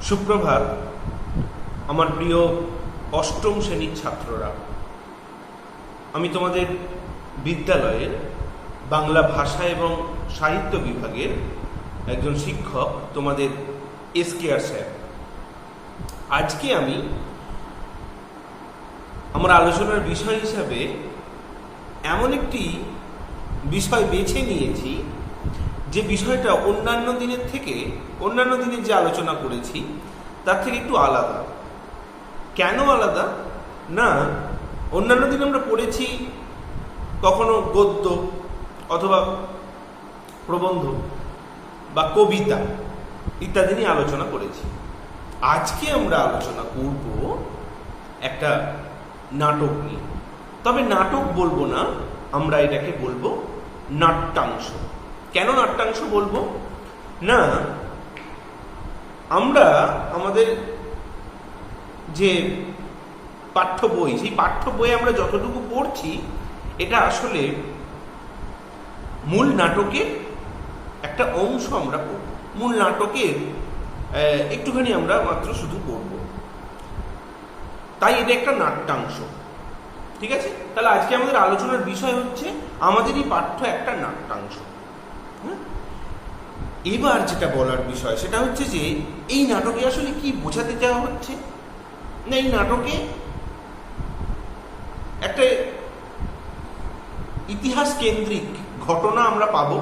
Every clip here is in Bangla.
সুপ্রভাত আমার প্রিয় অষ্টম শ্রেণীর ছাত্ররা। আমি তোমাদের বিদ্যালয়ের বাংলা ভাষা এবং সাহিত্য বিভাগের একজন শিক্ষক, তোমাদের SKR স্যার। আজকে আমি আমার আলোচনার বিষয় হিসাবে এমন একটি বিষয় বেছে নিয়েছি যে বিষয়টা অন্যান্য দিনের যে আলোচনা করেছি তার থেকে একটু আলাদা। কেন আলাদা? না, অন্যান্য দিন আমরা পড়েছি কখনো গদ্য অথবা প্রবন্ধ বা কবিতা ইত্যাদি নিয়ে আলোচনা করেছি। আজকে আমরা আলোচনা করব একটা নাটক নিয়ে। তবে নাটক বলবো না, আমরা এটাকে বলবো নাট্যাংশ। কেন নাট্যাংশ বলবো না, আমরা আমাদের যে পাঠ্য বই, সেই পাঠ্য বইয়ে আমরা যতটুকু পড়ছি এটা আসলে মূল নাটকের একটা অংশ আমরা পড়ব। মূল নাটকের একটুখানি আমরা মাত্র শুধু পড়ব, তাই এটা একটা নাট্যাংশ। ঠিক আছে? তাহলে আজকে আমাদের আলোচনার বিষয় হচ্ছে আমাদের এই পাঠ্য একটা নাট্যাংশ। এবার যেটা বলার বিষয় সেটা হচ্ছে যে এই নাটকে আসলে কি বোঝাতে চাওয়া হচ্ছে। না, এই নাটকে একটা ইতিহাস কেন্দ্রিক ঘটনা আমরা পাবো,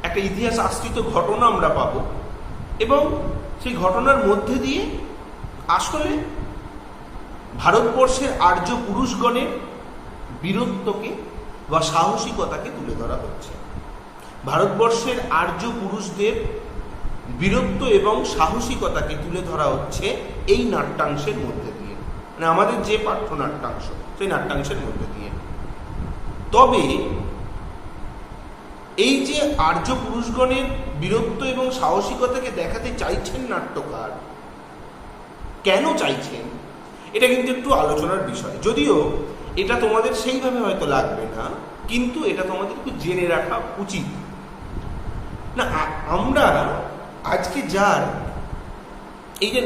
একটা ইতিহাস আশ্রিত ঘটনা আমরা পাবো, এবং সেই ঘটনার মধ্যে দিয়ে আসলে ভারতবর্ষের আর্য পুরুষগণের বীরত্বকে বা সাহসিকতাকে তুলে ধরা হচ্ছে। ভারতবর্ষের আর্য পুরুষদের বীরত্ব এবং সাহসিকতাকে তুলে ধরা হচ্ছে এই নাট্যাংশের মধ্যে দিয়ে, মানে আমাদের যে পাঠ্য নাট্যাংশ সেই নাট্যাংশের মধ্যে দিয়ে। তবে এই যে আর্য পুরুষগণের বীরত্ব এবং সাহসিকতাকে দেখাতে চাইছেন নাট্যকার, কেন চাইছেন, এটা কিন্তু একটু আলোচনার বিষয়। যদিও এটা তোমাদের সেইভাবে হয়তো লাগবে না, কিন্তু এটা তোমাদের একটু জেনে রাখা উচিত। না, আমরা আজকে যার এই যে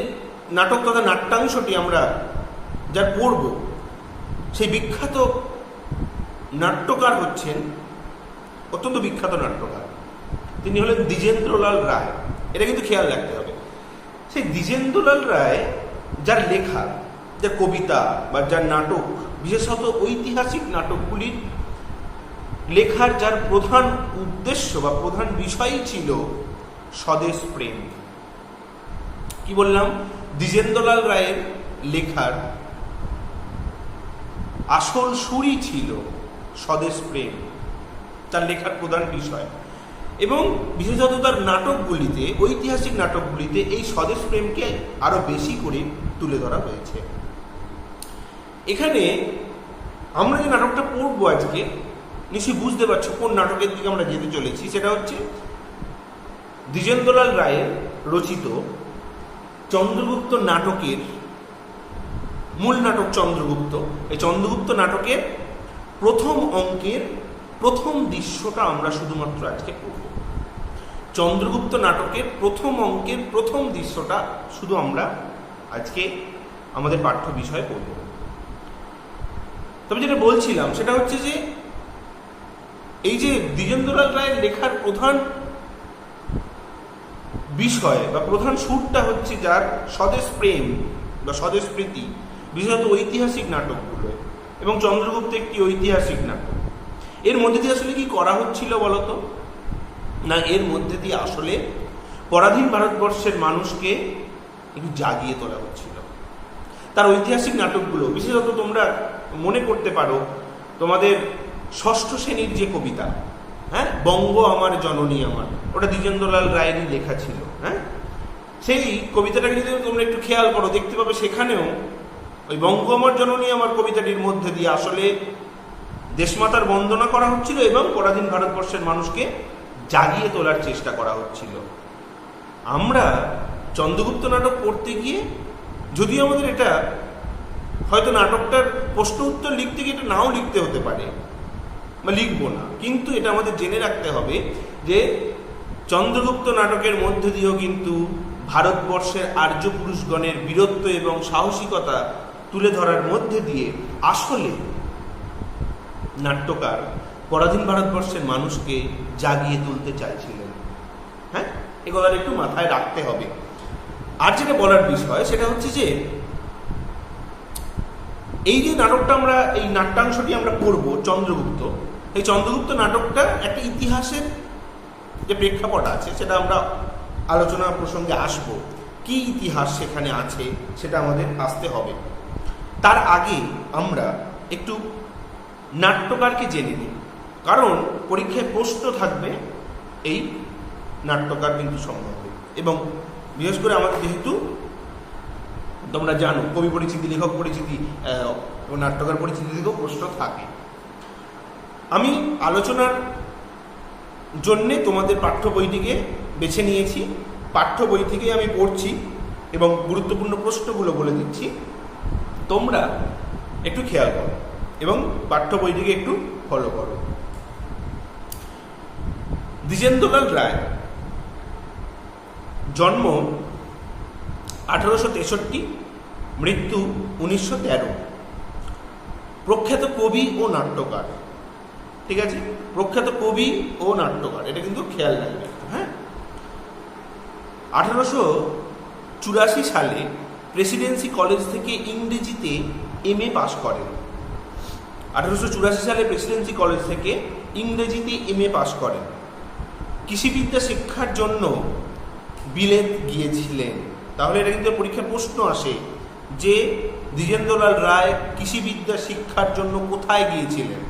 নাটক তথা নাট্যাংশটি আমরা যার পড়ব, সেই বিখ্যাত নাট্যকার হচ্ছেন, অত্যন্ত বিখ্যাত নাট্যকার, তিনি হলেন দ্বিজেন্দ্রলাল রায়। এটা কিন্তু খেয়াল রাখতে হবে। সেই দ্বিজেন্দ্রলাল রায় যার লেখা, যার কবিতা বা যার নাটক, বিশেষত ঐতিহাসিক নাটকগুলির লেখার যার প্রধান উদ্দেশ্য বা প্রধান বিষয়ই ছিল স্বদেশ প্রেম। কি বললাম? দ্বিজেন্দ্রলাল রায়ের লেখার আসল সুরই ছিল স্বদেশ প্রেম, তার লেখার প্রধান বিষয়। এবং বিশেষত তার নাটকগুলিতে, ঐতিহাসিক নাটকগুলিতে এই স্বদেশ প্রেমকে আরো বেশি করে তুলে ধরা হয়েছে। এখানে আমরা যে নাটকটা পড়বো আজকে, নিশ্চয়ই বুঝতে পারছো কোন নাটকের দিকে আমরা যেতে চলেছি। সেটা হচ্ছে দ্বিজেন্দ্রলাল রায়ের রচিত চন্দ্রগুপ্ত নাটকের মূল নাটক চন্দ্রগুপ্ত। এই চন্দ্রগুপ্ত নাটকের প্রথম অঙ্কের প্রথম দৃশ্যটা আমরা শুধুমাত্র আজকে পড়ব। চন্দ্রগুপ্ত নাটকের প্রথম অঙ্কের প্রথম দৃশ্যটা শুধু আমরা আজকে আমাদের পাঠ্য বিষয়ে পড়ব। তবে যেটা বলছিলাম সেটা হচ্ছে যে এই যে দ্বিজেন্দ্রলাল রায়ের লেখার প্রধান বিষয় বা প্রধান সুরটা হচ্ছে যার স্বদেশ প্রেম বা স্বদেশ প্রীতি, বিশেষত ঐতিহাসিক নাটকগুলো, এবং চন্দ্রগুপ্ত একটি ঐতিহাসিক নাটক। এর মধ্যে দিয়ে আসলে কি করা হচ্ছিল বলতো? না, এর মধ্যে দিয়ে আসলে পরাধীন ভারতবর্ষের মানুষকে একটু জাগিয়ে তোলা হচ্ছিল। তার ঐতিহাসিক নাটকগুলো, বিশেষত তোমরা মনে করতে পারো তোমাদের ষষ্ঠ শ্রেণীর যে কবিতা, বঙ্গ আমার জননী আমার, ওটা দ্বিজেন্দ্রলাল রায়েরই লেখা ছিল। সেই কবিতাটাকে যদি তোমরা একটু খেয়াল করো, দেখতে পাবে সেখানেও ওই বঙ্গ আমার জননী আমার কবিতাটির মধ্যে দিয়ে আসলে দেশমাতার বন্দনা করা হচ্ছিল এবং পরাধীন ভারতবর্ষের মানুষকে জাগিয়ে তোলার চেষ্টা করা হচ্ছিল। আমরা চন্দ্রগুপ্ত নাটক পড়তে গিয়ে, যদিও আমাদের এটা হয়তো নাটকটার প্রশ্ন উত্তর লিখতে গিয়ে এটা নাও লিখতে হতে পারে বা লিখবো না, কিন্তু এটা আমাদের জেনে রাখতে হবে যে চন্দ্রগুপ্ত নাটকের মধ্যে দিয়েও কিন্তু ভারতবর্ষের আর্য পুরুষগণের বীরত্ব এবং সাহসিকতা তুলে ধরার মধ্যে দিয়ে আসলে নাট্যকার পরাধীন ভারতবর্ষের মানুষকে জাগিয়ে তুলতে চাইছিলেন। হ্যাঁ, এ কথাটা একটু মাথায় রাখতে হবে। আর যেটা বলার বিষয় সেটা হচ্ছে যে এই যে নাটকটা আমরা, এই নাট্যাংশটি আমরা পড়ব চন্দ্রগুপ্ত, এই চন্দ্রগুপ্ত নাটকটা একটা ইতিহাসের যে প্রেক্ষাপট আছে সেটা আমরা আলোচনা প্রসঙ্গে আসব। কি ইতিহাস সেখানে আছে সেটা আমাদের আসতে হবে। তার আগে আমরা একটু নাট্যকারকে জেনে নিই, কারণ পরীক্ষায় প্রশ্ন থাকবে এই নাট্যকার কিন্তু সম্বন্ধে। এবং বিশেষ করে আমাদের যেহেতু তোমরা জানো কবি পরিচিতি, লেখক পরিচিতি এবং নাট্যকার পরিচিতি থেকেও প্রশ্ন থাকে। আমি আলোচনার জন্যে তোমাদের পাঠ্য বইটিকে বেছে নিয়েছি। পাঠ্য বই থেকেই আমি পড়ছি এবং গুরুত্বপূর্ণ প্রশ্নগুলো বলে দিচ্ছি, তোমরা একটু খেয়াল করো এবং পাঠ্য বইটিকে একটু ফলো করো। দ্বিজেন্দ্রলাল রায়, জন্ম 1863, মৃত্যু 1913। প্রখ্যাত কবি ও নাট্যকার, ঠিক আছে, প্রখ্যাত কবি ও নাট্যকার, এটা কিন্তু খেয়াল রাখবে। হ্যাঁ, 1884 সালে প্রেসিডেন্সি কলেজ থেকে ইংরেজিতে MA পাশ করেন। 1884 সালে প্রেসিডেন্সি কলেজ থেকে ইংরেজিতে MA পাশ করেন। কৃষিবিদ্যা শিক্ষার জন্য বিলেত গিয়েছিলেন। তাহলে এটা কিন্তু পরীক্ষায় প্রশ্ন আসে যে দ্বিজেন্দ্রলাল রায় কৃষিবিদ্যা শিক্ষার জন্য কোথায় গিয়েছিলেন?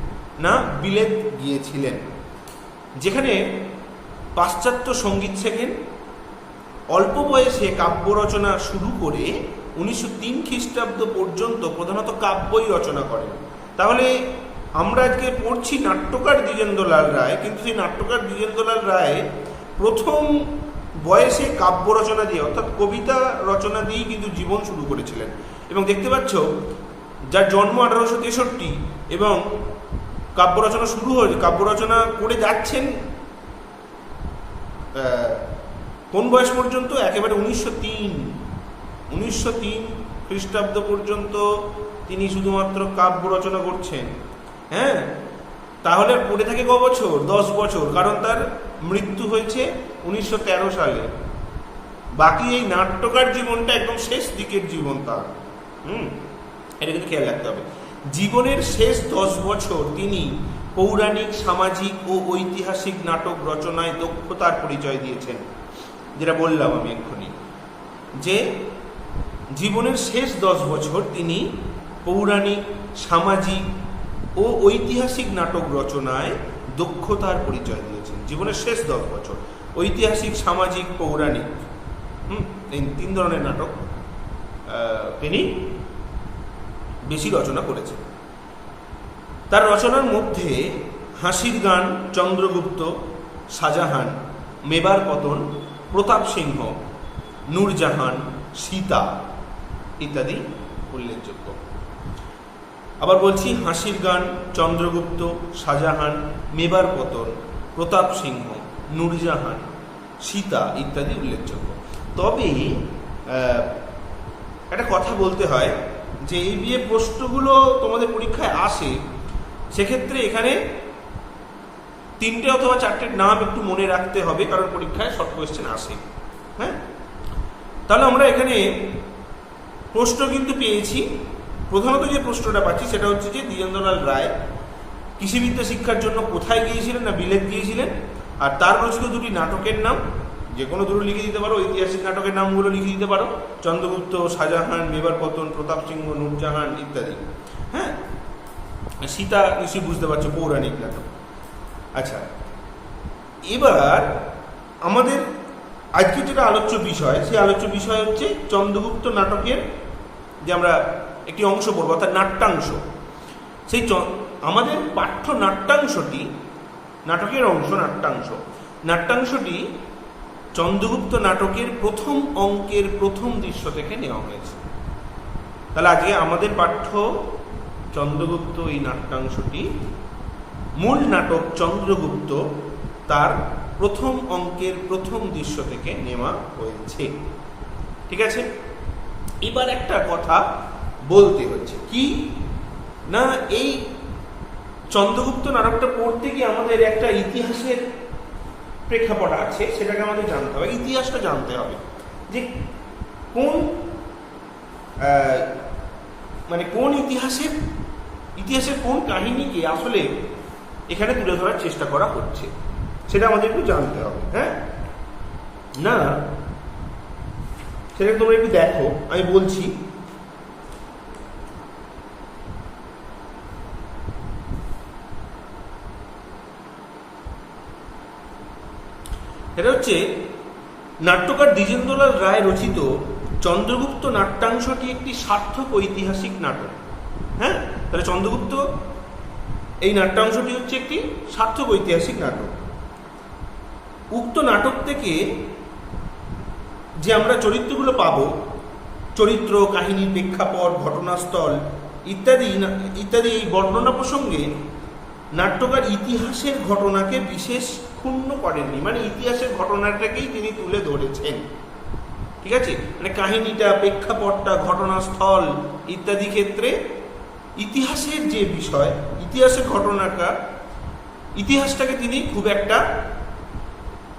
না, বিলেত গিয়েছিলেন, যেখানে পাশ্চাত্য সঙ্গীত শেখেন। অল্প বয়সে কাব্য রচনা শুরু করে 1903 খ্রিস্টাব্দ পর্যন্ত প্রধানত কাব্যই রচনা করেন। তাহলে আমরা আজকে পড়ছি নাট্যকার দ্বিজেন্দ্রলাল রায়, কিন্তু সেই নাট্যকার দ্বিজেন্দ্রলাল রায় প্রথম বয়সে কাব্য রচনা দিয়ে, অর্থাৎ কবিতা রচনা দিয়েই কিন্তু জীবন শুরু করেছিলেন। এবং দেখতে পাচ্ছ যার জন্ম 1863 এবং কাব্য রচনা শুরু হয়েছে, কাব্য রচনা করে যাচ্ছেন কোন বয়স পর্যন্ত? একেবারে 1903 খ্রিস্টাব্দ পর্যন্ত তিনি শুধুমাত্র কাব্য রচনা করছেন। হ্যাঁ, তাহলে পড়ে থাকে ক বছর? 10 বছর, কারণ তার মৃত্যু হয়েছে 1913 সালে। বাকি এই নাট্যকার জীবনটা একদম শেষ দিকের জীবন তার। এটা কিন্তু খেয়াল রাখতে হবে। জীবনের শেষ 10 বছর তিনি পৌরাণিক, সামাজিক ও ঐতিহাসিক নাটক রচনায় দক্ষতার পরিচয় দিয়েছেন। যেটা বললাম আমি এক্ষুনি, যে জীবনের শেষ 10 বছর তিনি পৌরাণিক, সামাজিক ও ঐতিহাসিক নাটক রচনায় দক্ষতার পরিচয় দিয়েছেন। জীবনের শেষ 10 বছর ঐতিহাসিক, সামাজিক, পৌরাণিক, এই 3 ধরনের নাটক তিনি বেশি রচনা করেছেন। তার রচনার মধ্যে হাসির গান, চন্দ্রগুপ্ত, শাহজাহান, মেবার পতন, প্রতাপ সিংহ, নূরজাহান, সীতা ইত্যাদি উল্লেখযোগ্য। আবার বলছি, হাসির গান, চন্দ্রগুপ্ত, শাহজাহান, মেবার পতন, প্রতাপ সিংহ, নূরজাহান, সীতা ইত্যাদি উল্লেখযোগ্য। তবে একটা কথা বলতে হয় যে এই বিয়ে প্রশ্নগুলো তোমাদের পরীক্ষায় আসে, সেক্ষেত্রে এখানে 3টে অথবা 4টের নাম একটু মনে রাখতে হবে, কারণ পরীক্ষায় শর্ট কোয়েশ্চেন আসে। হ্যাঁ, তাহলে আমরা এখানে প্রশ্ন কিন্তু পেয়েছি। প্রধানত যে প্রশ্নটা পাচ্ছি সেটা হচ্ছে যে দ্বিজেন্দ্রলাল রায় কৃষিবিদ্যা শিক্ষার জন্য কোথায় গিয়েছিলেন? না, বিলেত গিয়েছিলেন। আর তার রচিত 2টি নাটকের নাম যে কোনো দুটো লিখে দিতে পারো, ঐতিহাসিক নাটকের নামগুলো লিখে দিতে পারো, চন্দ্রগুপ্ত, শাহজাহান, মেবার পতন, প্রতাপ সিংহ, নূরজাহান ইত্যাদি। হ্যাঁ, সীতা নিশ্চয়ই বুঝতে পারছো, পৌরাণিক নাটক। আচ্ছা, এবার আমাদের আজকে যেটা আলোচ্য বিষয়, সেই আলোচ্য বিষয় হচ্ছে চন্দ্রগুপ্ত নাটকের যে আমরা একটি অংশ পড়বো, অর্থাৎ নাট্যাংশ। সেই আমাদের পাঠ্য নাট্যাংশটি, নাটকের অংশ নাট্যাংশটি চন্দ্রগুপ্ত নাটকের প্রথম অঙ্কের প্রথম দৃশ্য থেকে নেওয়া হয়েছে। তাহলে আজকে আমাদের পাঠ্য চন্দ্রগুপ্ত এই নাট্যাংশটি, মূল নাটক চন্দ্রগুপ্ত, তার প্রথম অঙ্কের প্রথম দৃশ্য থেকে নেওয়া হয়েছে। ঠিক আছে, এবার একটা কথা বলতে হচ্ছে কি না, এই চন্দ্রগুপ্ত নাটকটা পড়তে গিয়ে আমাদের একটা ইতিহাসের প্রেক্ষাপট আছে, সেটাকে আমাদের জানতে হবে, ইতিহাসটা জানতে হবে যে কোন মানে কোন ইতিহাসের কোন কাহিনীকে আসলে এখানে তুলে ধরার চেষ্টা করা হচ্ছে, সেটা আমাদের একটু জানতে হবে। হ্যাঁ না, সেটা তোমরা একটু দেখো, আমি বলছি। এটা হচ্ছে নাট্যকার দ্বিজেন্দ্রলাল রায় রচিত চন্দ্রগুপ্ত নাট্যাংশটি একটি সার্থক ঐতিহাসিক নাটক। হ্যাঁ, তাহলে চন্দ্রগুপ্ত এই নাট্যাংশটি হচ্ছে একটি সার্থক ঐতিহাসিক নাটক। উক্ত নাটক থেকে যে আমরা চরিত্রগুলো পাবো, চরিত্র, কাহিনী, প্রেক্ষাপট, ঘটনাস্থল ইত্যাদি ইত্যাদি, এই বর্ণনা প্রসঙ্গে নাট্যকার ইতিহাসের ঘটনাকে বিশেষ ক্ষুণ্ণ করেননি, মানে ইতিহাসের ঘটনাটাকেই তিনি তুলে ধরেছেন। ঠিক আছে, মানে কাহিনীটা, প্রেক্ষাপটটা, ঘটনাস্থল ইত্যাদি ক্ষেত্রে ইতিহাসের যে বিষয়, ইতিহাসের ইতিহাসটাকে তিনি খুব একটা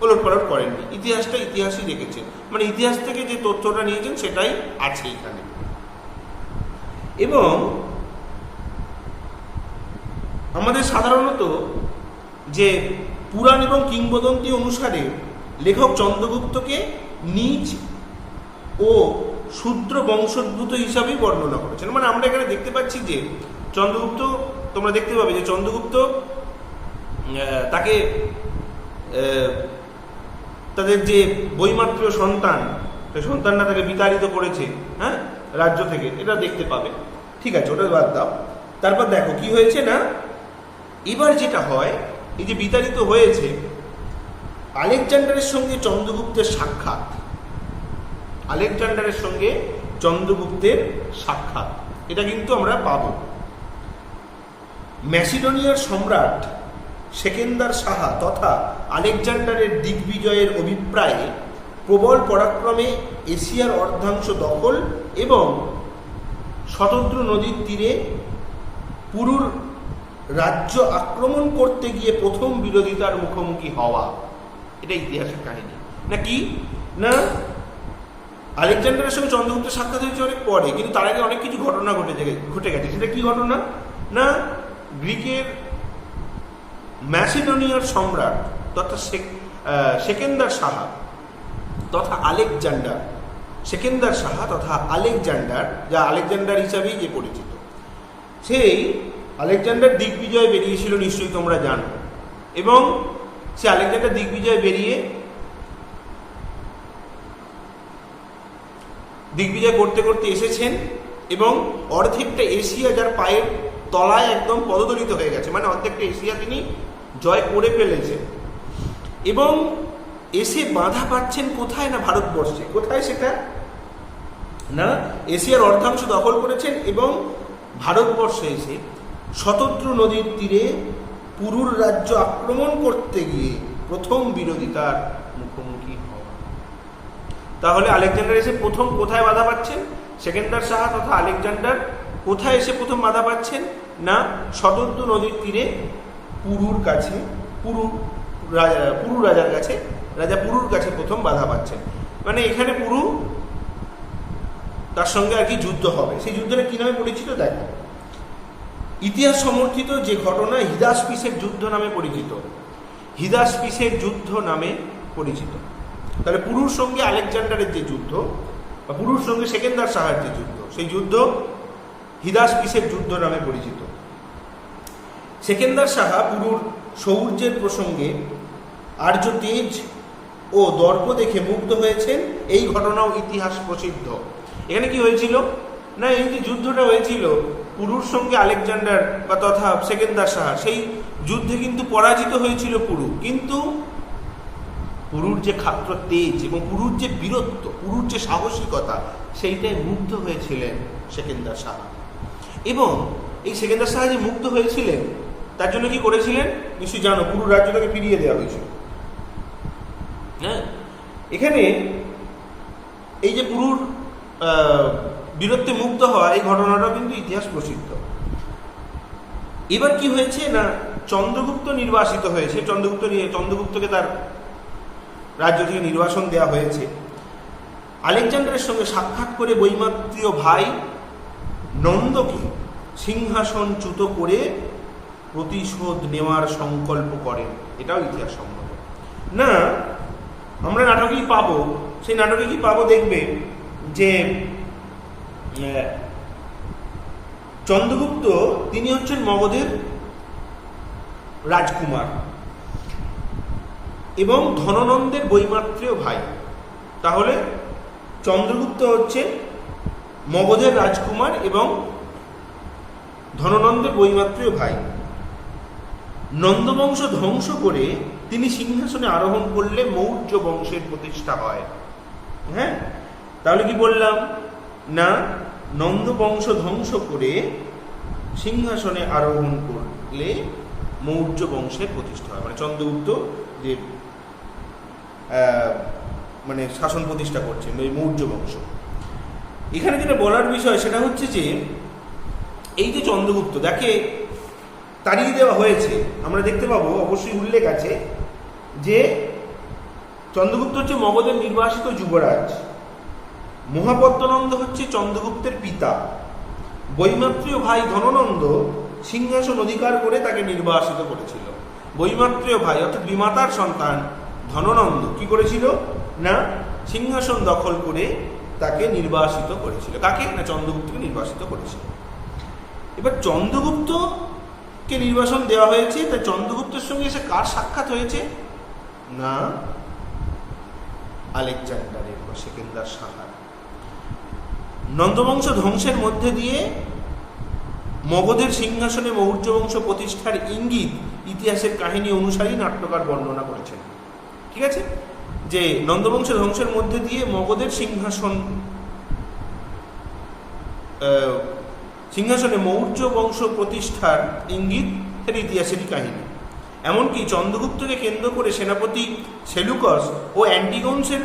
ওলটপালট করেননি, ইতিহাসটা ইতিহাসই রেখেছেন, মানে ইতিহাস থেকে যে তথ্যটা নিয়েছেন সেটাই আছে এখানে। এবং আমাদের সাধারণত যে পুরাণ এবং কিংবদন্তি অনুসারে লেখক চন্দ্রগুপ্তকে নিজ ও শূদ্র বংশোদ্ভূত হিসাবেই বর্ণনা করেছেন। মানে আমরা এখানে দেখতে পাচ্ছি যে চন্দ্রগুপ্ত, তোমরা দেখতে পাবে যে চন্দ্রগুপ্ত তাকে তাদের যে বৈমাত্র সন্তানরা তাকে বিতাড়িত করেছে, হ্যাঁ, রাজ্য থেকে, এটা দেখতে পাবে। ঠিক আছে, ওটা বাদ দাও। তারপর দেখো কি হয়েছে না, এবার যেটা হয়, এই যে বিতাড়িত হয়েছে, আলেকজান্ডারের সঙ্গে চন্দ্রগুপ্তের সাক্ষাৎ, আলেকজান্ডারের সঙ্গে চন্দ্রগুপ্তের সাক্ষাৎ, এটা কিন্তু আমরা পাব। ম্যাসিডোনিয়ার সম্রাট সেকেন্দার সাহা তথা আলেকজান্ডারের দিগ্বিজয়ের অভিপ্রায়ে প্রবল পরাক্রমে এশিয়ার অর্ধাংশ দখল এবং শতদ্রু নদীর তীরে পুরুর রাজ্য আক্রমণ করতে গিয়ে প্রথম বিরোধিতার মুখোমুখি হওয়া, এটা ইতিহাসের কাহিনী। নাকি না, আলেকজান্ডারের সঙ্গে চন্দ্রগুপ্তের সাক্ষাৎ হয়েছে অনেক পরে, কিন্তু তার আগে অনেক কিছু ঘটনা ঘটে গেছে। সেটা কি ঘটনা না, গ্রিকের ম্যাসিডোনিয়ার সম্রাট তথা সেকেন্দার সাহা তথা আলেকজান্ডার, যা আলেকজান্ডার হিসাবেই যে পরিচিত, সেই আলেকজান্ডার দিগ্বিজয় বেরিয়েছিল, নিশ্চয়ই তোমরা জানো। এবং সে আলেকজান্ডার দিগ্বিজয় করতে করতে এসেছেন এবং অর্ধেকটা এশিয়া যার পায়ের তলায় একদম পদদলিত হয়ে গেছে, মানে অর্ধেকটা এশিয়া তিনি জয় করে ফেলেছেন। এবং এসে বাধা পাচ্ছেন কোথায় না, ভারতবর্ষে। কোথায় সেটা না, এশিয়ার অর্ধাংশ দখল করেছেন এবং ভারতবর্ষে এসে শতদ্রু নদীর তীরে পুরুর রাজ্য আক্রমণ করতে গিয়ে প্রথম বিরোধিতার মুখোমুখি হওয়া। তাহলে আলেকজান্ডার এসে প্রথম কোথায় বাধা পাচ্ছেন? সেকেন্দার সাহা তথা আলেকজান্ডার কোথায় এসে প্রথম বাধা পাচ্ছেন না, শতদ্রু নদীর তীরে পুরুর রাজার কাছে, রাজা পুরুর কাছে প্রথম বাধা পাচ্ছেন। মানে এখানে পুরু, তার সঙ্গে আর কি যুদ্ধ হবে। সেই যুদ্ধটা কি নামে পরিচিত দেখো, ইতিহাস সমর্থিত যে ঘটনা হিদাসপিসের যুদ্ধ নামে পরিচিত, হিদাসপিসের যুদ্ধ নামে পরিচিত। তাহলে পুরুর সঙ্গে আলেকজান্ডারের যে যুদ্ধ, বা পুরুর সঙ্গে সেকেন্দার সাহার যে যুদ্ধ, সেই যুদ্ধ হিদাসপিসের যুদ্ধ নামে পরিচিত। সেকেন্দার সাহা পুরুর শৌর্যের প্রসঙ্গে আর্য তেজ ও দর্প দেখে মুগ্ধ হয়েছেন, এই ঘটনাও ইতিহাস প্রসিদ্ধ। এখানে কি হয়েছিল না, এই যে যুদ্ধটা হয়েছিল পুরুর সঙ্গে আলেকজান্ডার বা তথা সেকেন্দার সাহা, সেই যুদ্ধে কিন্তু পরাজিত হয়েছিল পুরু, কিন্তু পুরুর যে ক্ষাত্র তেজ এবং পুরুর যে বীরত্ব, পুরুর যে সাহসিকতা, সেইটাই মুগ্ধ হয়েছিলেন সেকেন্দার সাহা। এবং এই সেকেন্দার সাহা যে মুগ্ধ হয়েছিলেন, তার জন্য কি করেছিলেন নিশ্চয়ই জানো, পুরুর রাজ্যটাকে ফিরিয়ে দেওয়া হয়েছিল। হ্যাঁ, এখানে এই যে পুরুর বীরত্বে মুগ্ধ হওয়া, এই ঘটনাটাও কিন্তু ইতিহাস প্রসিদ্ধ। এবার কি হয়েছে না, চন্দ্রগুপ্ত নির্বাসিত হয়েছে, চন্দ্রগুপ্তকে তার রাজ্য থেকে নির্বাসন দেওয়া হয়েছে। আলেকজান্ডারের সঙ্গে সাক্ষাৎ করে বৈমাত্রীয় ভাই নন্দকে সিংহাসনচ্যুত করে প্রতিশোধ নেওয়ার সংকল্প করেন। এটাও ইতিহাস সম্মত। না, আমরা নাটকেই পাবো, সেই নাটকে কি পাবো দেখবে যে চন্দ্রগুপ্ত তিনি হচ্ছেন মগধের রাজকুমার এবং ধননন্দের বৈমাত্রেয় ভাই। তাহলে চন্দ্রগুপ্ত হচ্ছে মগধের রাজকুমার এবং ধননন্দের বৈমাত্রেয় ভাই। নন্দবংশ ধ্বংস করে তিনি সিংহাসনে আরোহণ করলে মৌর্য বংশের প্রতিষ্ঠা হয়। হ্যাঁ, তাহলে কি বললাম না, নন্দবংশ ধ্বংস করে সিংহাসনে আরোহণ করলে মৌর্য বংশের প্রতিষ্ঠা হয়, মানে চন্দ্রগুপ্ত যে মানে শাসন প্রতিষ্ঠা করছেন ওই মৌর্য বংশ। এখানে যেটা বলার বিষয় সেটা হচ্ছে যে এই যে চন্দ্রগুপ্ত যাকে তাড়িয়ে দেওয়া হয়েছে, আমরা দেখতে পাবো অবশ্যই উল্লেখ আছে যে চন্দ্রগুপ্ত হচ্ছে মগধের নির্বাসিত যুবরাজ, মহাপদ্মনন্দ হচ্ছে চন্দ্রগুপ্তের পিতা, বৈমাত্রীয় ভাই ধননন্দ সিংহাসন অধিকার করে তাকে নির্বাসিত করেছিল। বৈমাত্রীয় ভাই অর্থাৎ বিমাতার সন্তান ধননন্দ কি করেছিল না, সিংহাসন দখল করে তাকে নির্বাসিত করেছিল। কাকে না, চন্দ্রগুপ্তকে নির্বাসিত করেছিল। এবার চন্দ্রগুপ্তকে নির্বাসন দেওয়া হয়েছে, তাই চন্দ্রগুপ্তের সঙ্গে এসে কার সাক্ষাৎ হয়েছে না, আলেকজান্ডারের বা সেকেন্দার শাহার। নন্দবংশ ধ্বংসের মধ্যে দিয়ে মগধের সিংহাসনে মৌর্য বংশ প্রতিষ্ঠার ইঙ্গিত ইতিহাসের কাহিনী অনুসারেই নাট্যকার বর্ণনা করেছেন। ঠিক আছে, যে নন্দবংশ ধ্বংসের মধ্যে দিয়ে মগধের সিংহাসনে মৌর্য বংশ প্রতিষ্ঠার ইঙ্গিত ইতিহাসেরই কাহিনী। এমনকি চন্দ্রগুপ্তকে কেন্দ্র করে সেনাপতি সেলুকাস ও অ্যান্টিগোনসের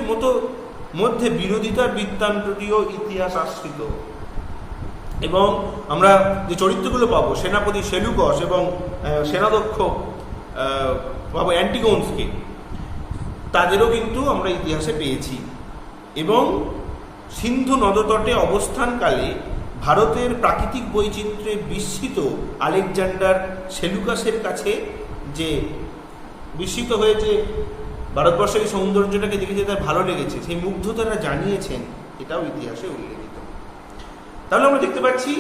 মধ্যে বিরোধিতার বৃত্তান্তটিও ইতিহাস আশ্রিত। এবং আমরা যে চরিত্রগুলো পাবো, সেনাপতি সেলুকাস এবং সেনাধ্যক্ষ পাবো অ্যান্টিগোনসকে, তাদেরও কিন্তু আমরা ইতিহাসে পেয়েছি। এবং সিন্ধু নদতটে অবস্থানকালে ভারতের প্রাকৃতিক বৈচিত্র্যে বিস্মিত আলেকজান্ডার সেলুকাসের কাছে যে বিস্মিত হয়েছে, ভারতবর্ষের সৌন্দর্যটাকে দেখে তার ভালো লেগেছে, সেই মুগ্ধতারা জানিয়েছেন, এটাও ইতিহাসে উল্লেখিত। তাহলে আমরা দেখতে পাচ্ছি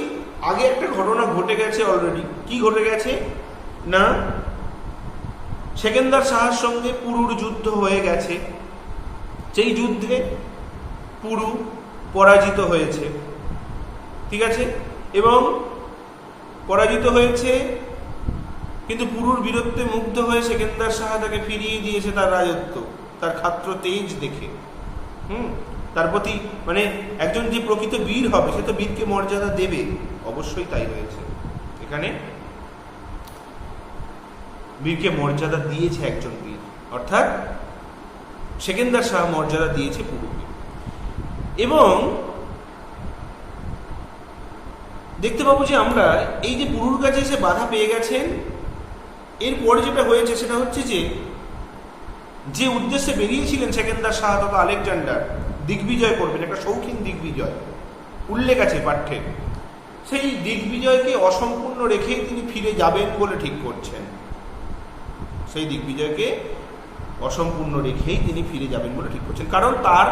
আগে একটা ঘটনা ঘটে গেছে অলরেডি। কি ঘটে গেছে না, সেকেন্দার শাহের সঙ্গে পুরুর যুদ্ধ হয়ে গেছে। সেই যুদ্ধে পুরু পরাজিত হয়েছে। ঠিক আছে, এবং পরাজিত হয়েছে, কিন্তু পুরুর বীরত্বে মুগ্ধ হয়ে সেকেন্দার শাহ তাকে ফিরিয়ে দিয়েছে তার রাজত্ব, তার ক্ষাত্র তেজ দেখে। তার প্রতি মানে একজন যে প্রকৃত বীর হবে সে তো বীরকে মর্যাদা দেবে, অবশ্যই তাই হয়েছে। এখানে বীরকে মর্যাদা দিয়েছে একজন বীর, অর্থাৎ সেকেন্দার শাহ মর্যাদা দিয়েছে পুরুকে। এবং দেখতে পাবো যে আমরা এই যে পুরুর কাছে এসে বাধা পেয়ে গেছেন, এরপরে যেটা হয়েছে সেটা হচ্ছে যে উদ্দেশ্যে বেরিয়েছিলেন সেকেন্দার শাহ তথা আলেকজান্ডার দিগ্বিজয় করবেন, একটা শৌখিন দিগ্বিজয় উল্লেখ আছে পাঠ্যে, সেই দিগ্বিজয়কে অসম্পূর্ণ রেখেই তিনি ফিরে যাবেন বলে ঠিক করছেন। সেই দিগ্বিজয়কে অসম্পূর্ণ রেখেই তিনি ফিরে যাবেন বলে ঠিক করছেন, কারণ তার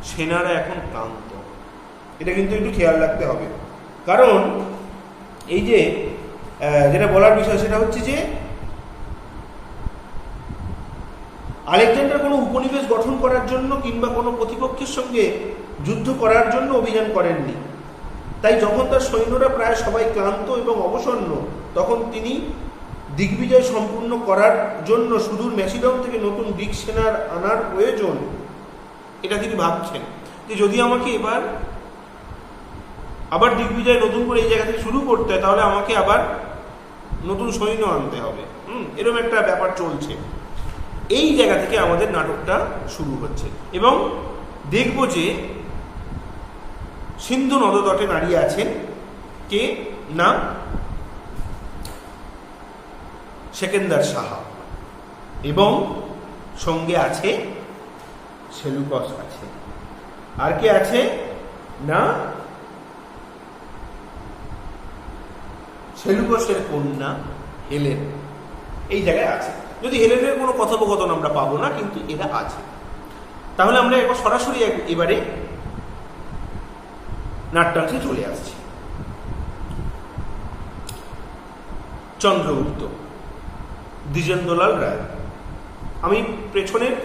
সেনারা এখন ক্লান্ত। এটা কিন্তু একটু খেয়াল রাখতে হবে, কারণ এই যে যেটা বলার বিষয় সেটা হচ্ছে যে আলেকজান্ডার কোনো উপনিবেশ গঠন করার জন্য কিংবা কোনো প্রতিপক্ষের সঙ্গে যুদ্ধ করার জন্য অভিযান করেননি। তাই যখন তার সৈন্যরা প্রায় সবাই ক্লান্ত এবং অবসন্ন, তখন তিনি দিগ্বিজয় সম্পূর্ণ করার জন্য সুদূর ম্যাসিডন থেকে নতুন গ্রিক সেনার আনার প্রয়োজন, এটা তিনি ভাবছেন যে যদি আমাকে আবার দিগ্বিজয় নতুন করে এই জায়গা থেকে শুরু করতে হয়, তাহলে আমাকে আবার নতুন সৈন্য আনতে হবে। এরকম একটা ব্যাপার চলছে। এই জায়গা থেকে আমাদের নাটকটা শুরু হচ্ছে এবং দেখব যে সিন্ধু নদতটে দাঁড়িয়ে আছেন কে না সেকেন্দার সাহা এবং সঙ্গে আছে সেলুকাস আছে, আর কে আছে না সেলুকাসের কন্যা হেলেন এই জায়গায় আছে। যদি হেলেনের কোনো কথোপকথন আমরা পাবো না, কিন্তু এরা আছে। তাহলে আমরা একবার সরাসরি এবারে নাট্যাংশে চলে আসছি। চন্দ্রগুপ্ত, দ্বিজেন্দ্রলাল রায়। আমি পেছনের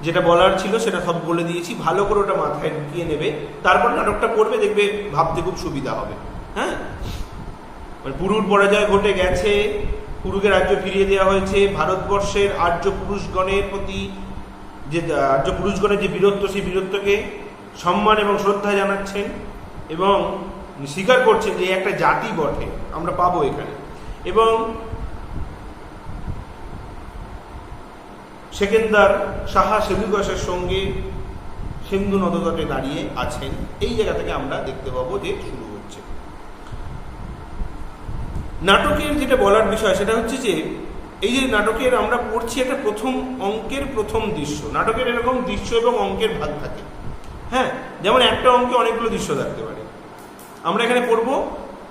যেটা বলার ছিল সেটা সব বলে দিয়েছি, ভালো করে ওটা মাথায় ঢুকিয়ে নেবে, তারপর নাটকটা পড়বে, দেখবে ভাবতে খুব সুবিধা হবে। হ্যাঁ, মানে পুরুর পরাজয় ঘটে গেছে, পুরুকে রাজ্য ফিরিয়ে দেওয়া হয়েছে, ভারতবর্ষের আর্য পুরুষগণের প্রতি যে আর্য পুরুষগণের যে বীরত্ব, সেই বীরত্বকে সম্মান এবং শ্রদ্ধা জানাচ্ছেন এবং স্বীকার করছেন যে একটা জাতি বটে আমরা পাবো এখানে। এবং সেকেন্দার সাহা সেলুকাসের সঙ্গে সিন্ধু নদতটে দাঁড়িয়ে আছেন। এই জায়গা থেকে আমরা দেখতে পাবো যে শুরু হচ্ছে নাটকের। যেটা বলার বিষয় সেটা হচ্ছে যে এই যে নাটকের আমরা পড়ছি একটা প্রথম অঙ্কের প্রথম দৃশ্য। নাটকের এরকম দৃশ্য এবং অঙ্কের ভাগ থাকে। হ্যাঁ, যেমন একটা অঙ্কে অনেকগুলো দৃশ্য থাকতে পারে। আমরা এখানে পড়বো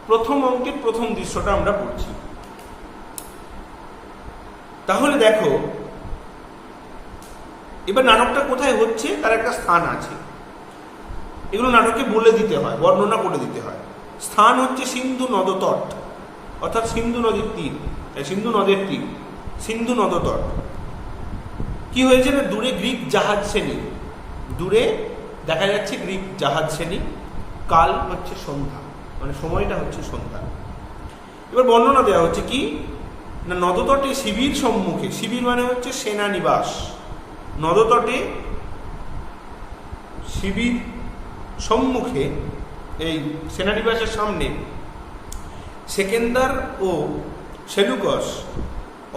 প্রথম অঙ্কের প্রথম দৃশ্যটা আমরা পড়ছি। তাহলে দেখো এবার নাটকটা কোথায় হচ্ছে তার একটা স্থান আছে, এগুলো নাটকে বলে দিতে হয়, বর্ণনা করে দিতে হয়। স্থান হচ্ছে সিন্ধু নদতট, অর্থাৎ সিন্ধু নদীর তীর, সিন্ধু নদের তীর, সিন্ধু নদতট। কি হয়েছে না, দূরে গ্রিক জাহাজ শ্রেণী, দূরে দেখা যাচ্ছে গ্রিক জাহাজ শ্রেণী, কাল হচ্ছে সন্ধ্যা, মানে সময়টা হচ্ছে সন্ধ্যা। এবার বর্ণনা দেওয়া হচ্ছে কি না, নদতটে শিবির সম্মুখে, শিবির মানে হচ্ছে সেনানিবাস, নদতটে শিবির সম্মুখে এই সেনানিবাসের সামনে সেকেন্দার ও সেলুকাস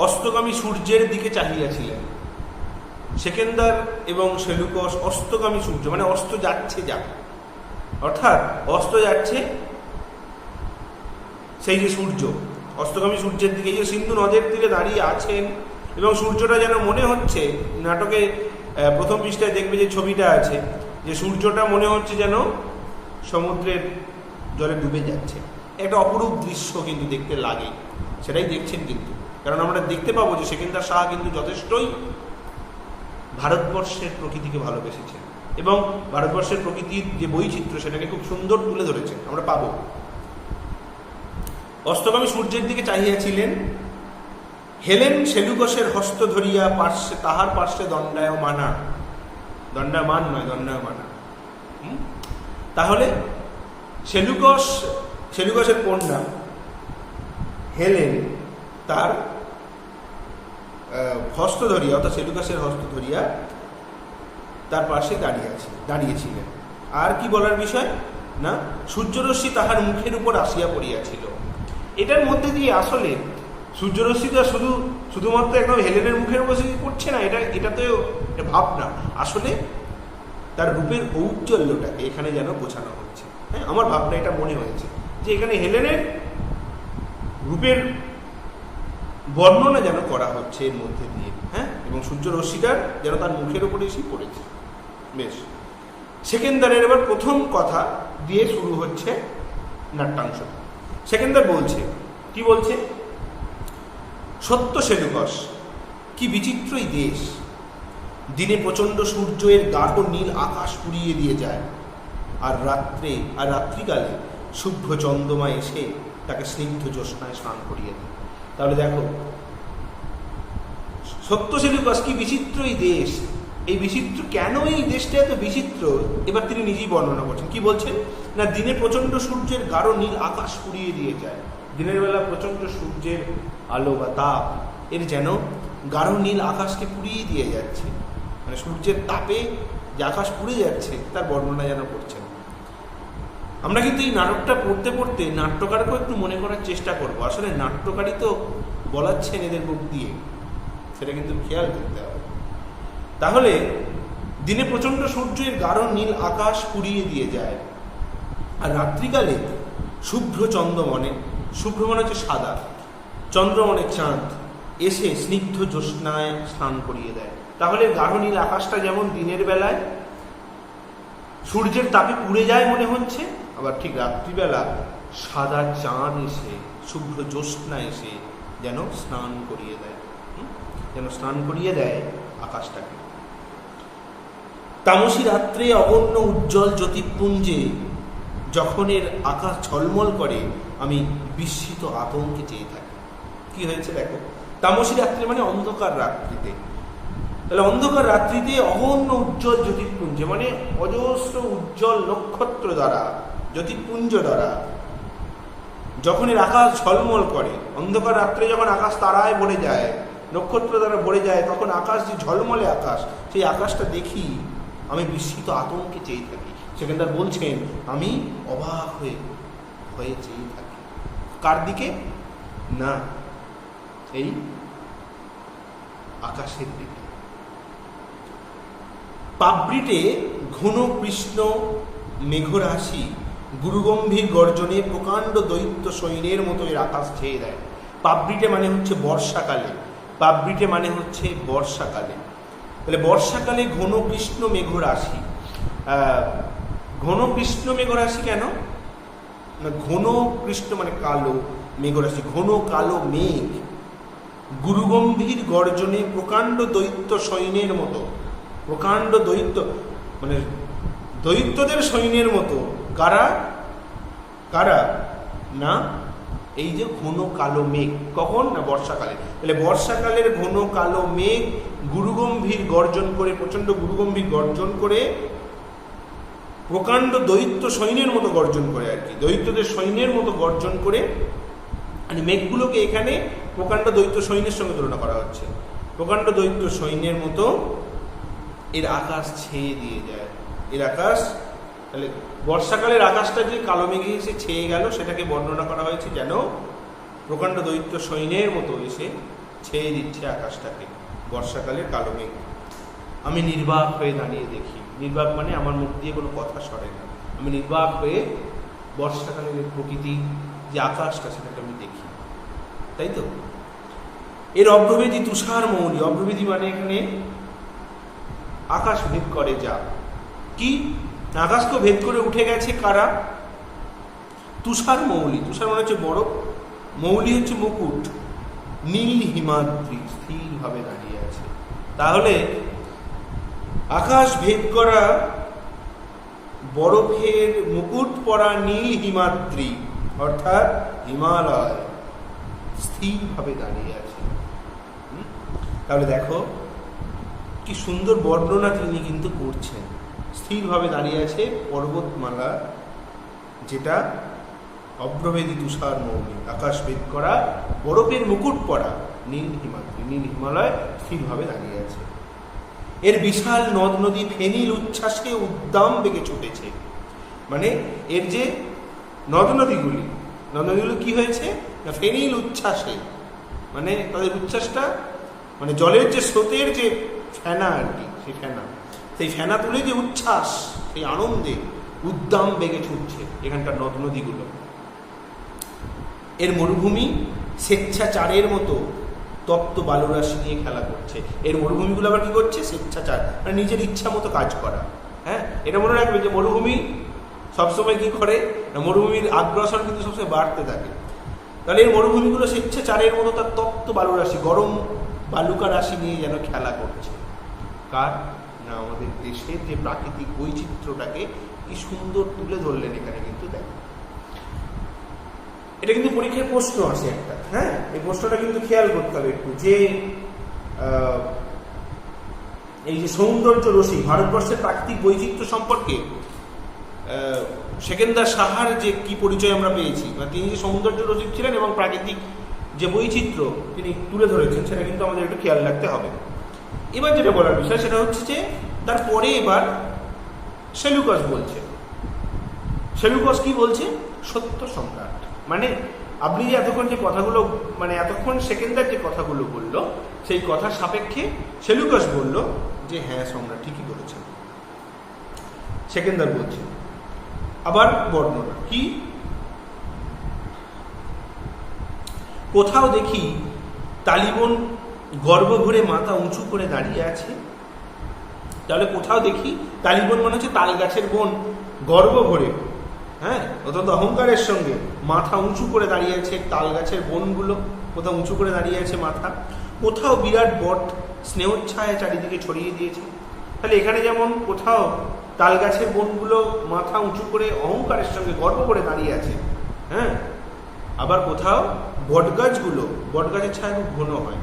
অস্তগামী সূর্যের দিকে চাহিয়াছিলেন। সেকেন্দার এবং সেলুকাস অস্তগামী সূর্য মানে অস্ত যাচ্ছে, যা অর্থাৎ অস্ত যাচ্ছে সেই যে সূর্য, অস্তগামী সূর্যের দিকে, যে সিন্ধু নদের তীরে দাঁড়িয়ে আছেন এবং সূর্যটা যেন মনে হচ্ছে, নাটকে প্রথম পৃষ্ঠায় দেখবে যে ছবিটা আছে, যে সূর্যটা মনে হচ্ছে যেন সমুদ্রের জলে ডুবে যাচ্ছে। একটা অপরূপ দৃশ্য কিন্তু দেখতে লাগে, সেটাই দেখছেন কিন্তু। কারণ আমরা দেখতে পাবো যে সেকেন্দার সাহা কিন্তু যথেষ্টই ভারতবর্ষের প্রকৃতিকে ভালোবেসেছেন এবং ভারতবর্ষের প্রকৃতির যে বৈচিত্র্য সেটাকে খুব সুন্দর তুলে ধরেছেন, আমরা পাবো। অস্তগামী সূর্যের দিকে চাহিয়াছিলেন। হেলেন সেলুকাসের হস্ত ধরিয়া পার্শ্বে, তাহার পার্শ্বে দণ্ডায়মানা, দণ্ডায়মান নয়, দণ্ডায়মানা। তাহলে সেলুকাসের কন্যা হেলেন তার হস্ত ধরিয়া, অর্থাৎ সেলুকাসের হস্ত ধরিয়া তার পাশে দাঁড়িয়েছিলেন। আর কি বলার বিষয় না, সূর্যরশ্মি তাহার মুখের উপর আসিয়া পড়িয়াছিল। এটার মধ্যে দিয়ে আসলে সূর্যরশ্মিটা শুধুমাত্র একদম হেলেনের মুখের উপর পড়ছে না, এটা তো ভাবনা, আসলে তার রূপের ঔজ্জ্বল্যটাকে এখানে যেন বোঝানো হচ্ছে। হ্যাঁ, আমার ভাবনা এটা মনে হয়েছে যে এখানে হেলেনের রূপের বর্ণনা যেন করা হচ্ছে এর মধ্যে দিয়ে। হ্যাঁ, এবং সূর্যরশ্মিটার যেন তার মুখের উপরে এসে পড়েছে। বেশ, সেকেন্দারের এবার প্রথম কথা দিয়ে শুরু হচ্ছে নাট্যাংশ। সেকেন্দার বলছে, কি বলছে, সত্য সেলুকাস, কি বিচিত্রই দেশ, দিনে প্রচণ্ড সূর্য এর গাঢ় নীল আকাশ পুড়িয়ে দিয়ে যায়, আর রাত্রিকালে শুভ্র চন্দ্রমা এসে তাকে স্নিগ্ধ জ্যোৎস্নায় স্নান করিয়ে দেয়। তাহলে দেখো, সত্য সেলুকাস, কি বিচিত্রই দেশ, এই বিচিত্র কেন, এই দেশটা এত বিচিত্র, এবার তিনি নিজেই বর্ণনা করছেন। কি বলছেন না, দিনে প্রচণ্ড সূর্যের গাঢ় নীল আকাশ পুড়িয়ে দিয়ে যায়। দিনের বেলা প্রচণ্ড সূর্যের আলো বা তাপ এর যেন গাঢ় নীল আকাশকে পুড়িয়ে দিয়ে যাচ্ছে, মানে সূর্যের তাপে যে আকাশ পুড়ে যাচ্ছে তার বর্ণনা যেন করছেন। আমরা কিন্তু এই নাটকটা পড়তে পড়তে নাট্যকারকেও একটু মনে করার চেষ্টা করবো, আসলে নাট্যকারই তো বলাচ্ছেন এদের মুখ দিয়ে, সেটা কিন্তু খেয়াল করতে হবে। তাহলে দিনে প্রচণ্ড সূর্যের গাঢ় নীল আকাশ পুড়িয়ে দিয়ে যায়, আর রাত্রিকালে শুভ্র চন্দ্রমণে, শুভ্র মনে হচ্ছে সাদা, চন্দ্রমণে চাঁদ এসে স্নিগ্ধ জ্যোৎস্নায় স্নান করিয়ে দেয়। তাহলে গাঢ় নীল আকাশটা যেমন দিনের বেলায় সূর্যের তাপে পুড়ে যায় মনে হচ্ছে, আবার ঠিক রাত্রিবেলা সাদা চাঁদ এসে, শুভ্র জ্যোৎস্না এসে যেন স্নান করিয়ে দেয়, যেন স্নান করিয়ে দেয় আকাশটাকে। তামসী রাত্রে অগণ্য উজ্জ্বল জ্যোতিপুঞ্জে যখন এর আকাশ ঝলমল করে, আমি বিস্মিত আতঙ্কে চেয়ে থাকি। কি হয়েছে দেখো, তামসী রাত্রি মানে অন্ধকার রাত্রিতে, তাহলে অন্ধকার রাত্রিতে অগণ্য উজ্জ্বল জ্যোতিপুঞ্জে মানে অজস্র উজ্জ্বল নক্ষত্র দ্বারা, জ্যোতিপুঞ্জ দ্বারা যখন এর আকাশ ঝলমল করে, অন্ধকার রাত্রে যখন আকাশ তারায় ভরে যায়, নক্ষত্র দ্বারা ভরে যায়, তখন আকাশ যে ঝলমলে আকাশ, সেই আকাশটা দেখি আমি বিস্মিত আতঙ্কে চেয়ে থাকি। সেখানটার বলছেন আমি অবাক হয়ে চেয়ে থাকি। কার দিকে? না, এই আকাশের দিকে। পাবৃটে ঘন কৃষ্ণ মেঘরাশি গুরুগম্ভীর গর্জনে প্রকাণ্ড দৈত্য সৈন্যের মতো এর আকাশ ছেয়ে দেয়। পাবৃটে মানে হচ্ছে বর্ষাকালে, পাবৃটে মানে হচ্ছে বর্ষাকালে। তাহলে বর্ষাকালে ঘন কৃষ্ণ মেঘরাশি, ঘন কৃষ্ণ মেঘরাশি কেন না, ঘন কৃষ্ণ মানে কালো, মেঘরাশি ঘন কালো মেঘ গুরুগম্ভীর গর্জনে প্রকাণ্ড দৈত্য সৈন্যের মতো, প্রকাণ্ড দৈত্য মানে দৈত্যদের সৈন্যের মতো। কারা কারা না, এই যে ঘন কালো মেঘ, কখন না বর্ষাকালে। তাহলে বর্ষাকালের ঘন কালো মেঘ গুরুগম্ভীর গর্জন করে, প্রচণ্ড গুরুগম্ভীর গর্জন করে, প্রকাণ্ড দৈত্য সৈন্যের মতো গর্জন করে আর কি, দৈত্যদের সৈন্যের মতো গর্জন করে, মানে মেঘগুলোকে এখানে প্রকাণ্ড দৈত্য সৈন্যের সঙ্গে তুলনা করা হচ্ছে। প্রকাণ্ড দৈত্য সৈন্যের মতো এর আকাশ ছেয়ে দিয়ে যায়। এর আকাশ, তাহলে বর্ষাকালের আকাশটা যে কালো মেঘে এসে ছেয়ে গেল, সেটাকে বর্ণনা করা হয়েছে যেন প্রকাণ্ড দৈত্য সৈন্যের মতো এসে ছেয়ে দিচ্ছে আকাশটাকে, বর্ষাকালের কালো মেঘ। আমি নির্বাক হয়ে দাঁড়িয়ে দেখি, নির্বাক মানে আমার মুখ দিয়ে কোনো কথা সরে না, আমি নির্বাক হয়ে বর্ষাকালের প্রকৃতি যে আকাশটা সেটাকে আমি দেখি, তাই তো। এর অভ্রভেদী তুষার মৌলি, অভ্রভেদী মানে এখানে আকাশ ভেদ করে যা, কি আকাশ তো ভেদ করে উঠে গেছে কারা? তুষার মৌলি, তুষার মানে হচ্ছে বরফ, মৌলি হচ্ছে মুকুট, নীল হিমাদ্রি স্থিরভাবে দাঁড়িয়ে আছে। তাহলে আকাশ ভেদ করা বরফের মুকুট পরা নীল হিমাদ্রি অর্থাৎ হিমালয় স্থিরভাবে দাঁড়িয়ে আছে। তাহলে দেখো কি সুন্দর বর্ণনা তিনি কিন্তু করছেন। স্থিরভাবে দাঁড়িয়ে আছে পর্বতমালা, যেটা অভ্রভেদী তুষার মৌলি, আকাশ ভেদ করা বরফের মুকুট পরা নীল হিমাদ্রি, নীল হিমালয় স্থিরভাবে দাঁড়িয়ে আছে। এর বিশাল নদ নদী ফেনিল উচ্ছ্বাসে উদ্দাম বেগে ছুটেছে, মানে এর যে নদ নদীগুলি কি হয়েছে না, ফেনিল উচ্ছ্বাসে, মানে তাদের উচ্ছ্বাসটা মানে জলের যে স্রোতের যে ফেনা আর কি, সেই ফেনা, সেই ফেনা তুলে যে উচ্ছ্বাস, সেই আনন্দে উদ্দাম বেগে ছুটছে এখানকার নদ নদীগুলো। এর মরুভূমি স্বেচ্ছাচারের মতো তপ্ত বালুরাশি নিয়ে খেলা করছে। এর মরুভূমিগুলো আবার কি করছে? স্বেচ্ছাচার, মানে নিজের ইচ্ছা মতো কাজ করা। হ্যাঁ, এটা মনে রাখবে যে মরুভূমি সবসময় কি করে না, মরুভূমির আগ্রাসন কিন্তু সবসময় বাড়তে থাকে। তাহলে এর মরুভূমিগুলো স্বেচ্ছাচারের মতো তার তপ্ত বালুরাশি, গরম বালুকা রাশি নিয়ে যেন খেলা করছে। কার না, আমাদের দেশের যে প্রাকৃতিক বৈচিত্র্যটাকে কি সুন্দর তুলে ধরলেন এখানে কিন্তু দেখো। এটা কিন্তু পরীক্ষায় প্রশ্ন আসে একটা, হ্যাঁ, এই প্রশ্নটা কিন্তু খেয়াল করতে হবে একটু, যে এই যে সৌন্দর্য রসিক, ভারতবর্ষের প্রাকৃতিক বৈচিত্র্য সম্পর্কে সেকেন্দার সাহার যে কি পরিচয় আমরা পেয়েছি, তিনি যে সৌন্দর্য রসিক ছিলেন এবং প্রাকৃতিক যে বৈচিত্র্য তিনি তুলে ধরেছেন, সেটা কিন্তু আমাদের একটু খেয়াল রাখতে হবে। এবার যেটা বলার বিষয় সেটা হচ্ছে যে তারপরে এবার সেলুকাস বলছে, সেলুকাস কি বলছে? সত্য সম্রাট। মানে আপনি যে এতক্ষণ যে কথাগুলো, মানে এতক্ষণ সেকেন্দার যে কথাগুলো বললো, সেই কথার সাপেক্ষে সেলুকাস বলল যে হ্যাঁ সম্রাট ঠিকই বলেছেন। সেকেন্দার বলছে আবার বর্ণনা কি, কোথাও দেখি তালিবন গর্ব ভরে মাথা উঁচু করে দাঁড়িয়ে আছে। তাহলে কোথাও দেখি, তালিবন মানে হচ্ছে তাল গাছের বন, গর্ব ভরে, হ্যাঁ অত্যন্ত অহংকারের সঙ্গে মাথা উঁচু করে দাঁড়িয়ে আছে তাল গাছের বনগুলো, কোথাও উঁচু করে দাঁড়িয়ে আছে মাথা। কোথাও বিরাট বট স্নেহচ্ছায়া চারিদিকে ছড়িয়ে দিয়েছে। তাহলে এখানে যেমন কোথাও তাল গাছের বনগুলো মাথা উঁচু করে অহংকারের সঙ্গে গর্ব করে দাঁড়িয়ে আছে, হ্যাঁ, আবার কোথাও বটগাছগুলো, বটগাছের ছায়া খুব ঘন হয়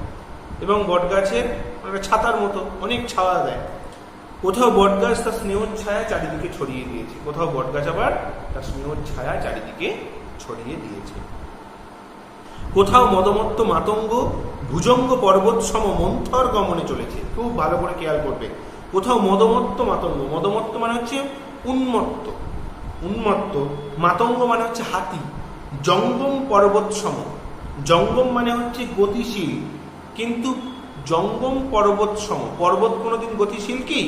এবং বটগাছের একটা ছাতার মতো অনেক ছায়া দেয়। কোথাও বটগাছ তার স্নেহচ্ছায়া চারিদিকে ছড়িয়ে দিয়েছে, কোথাও বটগাছ আবার তার স্নেহচ্ছায়া চারিদিকে ছড়িয়ে দিয়েছে। কোথাও মদমত্ত মাতঙ্গ ভুজঙ্গ পর্বত সম মন্থর গমনে চলেছে। খুব ভালো করে খেয়াল করবে, কোথাও মদমত্ত মাতঙ্গ, মদমত্ত মানে হচ্ছে উন্মত্ত, উন্মত্ত, মাতঙ্গ মানে হচ্ছে হাতি, জঙ্গম পর্বত সম, জঙ্গম মানে হচ্ছে গতিশীল, কিন্তু জঙ্গম পর্বত সম, পর্বত কোনোদিন গতিশীল কি?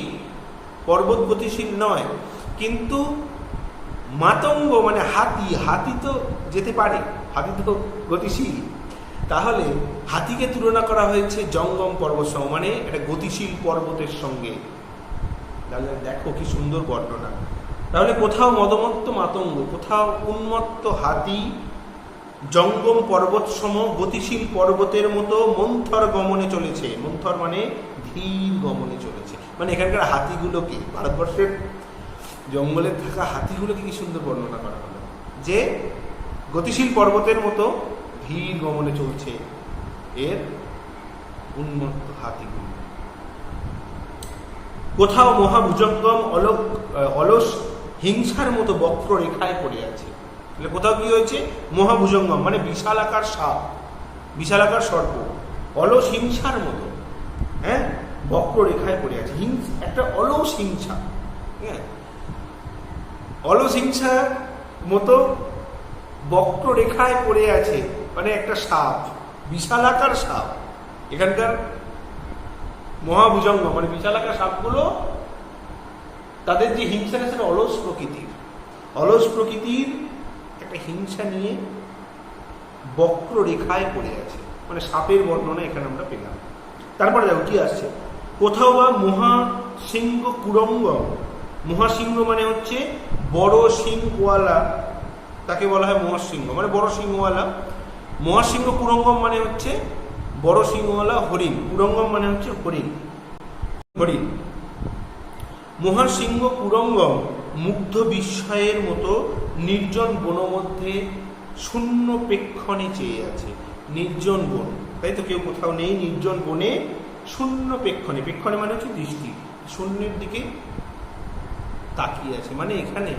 পর্বত গতিশীল নয়, কিন্তু মাতঙ্গ মানে হাতি, হাতি তো যেতে পারে, হাতি তো গতিশীল। তাহলে হাতিকে তুলনা করা হয়েছে জঙ্গম পর্বত সম, মানে একটা গতিশীল পর্বতের সঙ্গে। তাহলে দেখো কি সুন্দর বর্ণনা। তাহলে কোথাও মদমত্ত মাতঙ্গ, কোথাও উন্মত্ত হাতি, জঙ্গম পর্বত সম গতিশীল পর্বতের মতো মন্থর গমনে চলেছে। মন্থর মানে ধীর গমনে চলেছে, মানে এখানকার হাতিগুলোকে, ভারতবর্ষের জঙ্গলে থাকা হাতিগুলোকে কি সুন্দর বর্ণনা করা হলো, যে গতিশীল পর্বতের মতো ধীর গমনে চলছে এর উন্মত্ত হাতিগুলো। কোথাও মহাভুজঙ্গম অলস হিংসার মতো বক্র রেখায় পড়ে আছে। কোথাও কি হয়েছে? মহাভুজঙ্গম মানে বিশাল আকার সাপ, বিশাল আকার সর্প, অলস হিংসার মতো, হ্যাঁ, বক্র রেখায় পড়ে আছে। একটা অলস হিংসা, হ্যাঁ, অলস হিংসার মতো বক্র রেখায় পড়ে আছে, মানে একটা সাপ, বিশাল আকার সাপ। এখানকার মহাভুজঙ্গ মানে বিশাল আকার সাপগুলো, তাদের যে হিংসা সেটা অলস প্রকৃতির, অলস প্রকৃতির একটা হিংসা নিয়ে বক্র রেখায় পড়ে আছে, মানে সাপের বর্ণনা এখানে আমরা পেলাম। তারপরে দেখো কি আসছে, কোথাও বা মহাসিংহ কুরঙ্গ, মহাসিংহ মানে হচ্ছে বড় সিংওয়ালা, তাকে বলা হয় মহাসিংহ, মানে বড় সিংহওয়ালা। মহাসিংহ কুরঙ্গম মানে হচ্ছে বড় সিংহওয়ালা হরিণ, কুরঙ্গম মানে হচ্ছে হরিণ, হরিণ। মহাসিংহ কুরঙ্গম মুগ্ধ বিস্ময়ের মতো নির্জন বন মধ্যে শূন্য পেক্ষণে চেয়ে আছে। নির্জন বন, তাই তো, কেউ কোথাও নেই, নির্জন বনে শূন্য পেক্ষণে, পেক্ষণে মানে হচ্ছে দৃষ্টি, শূন্যের দিকে তাকিয়ে আছে। মানে এখানে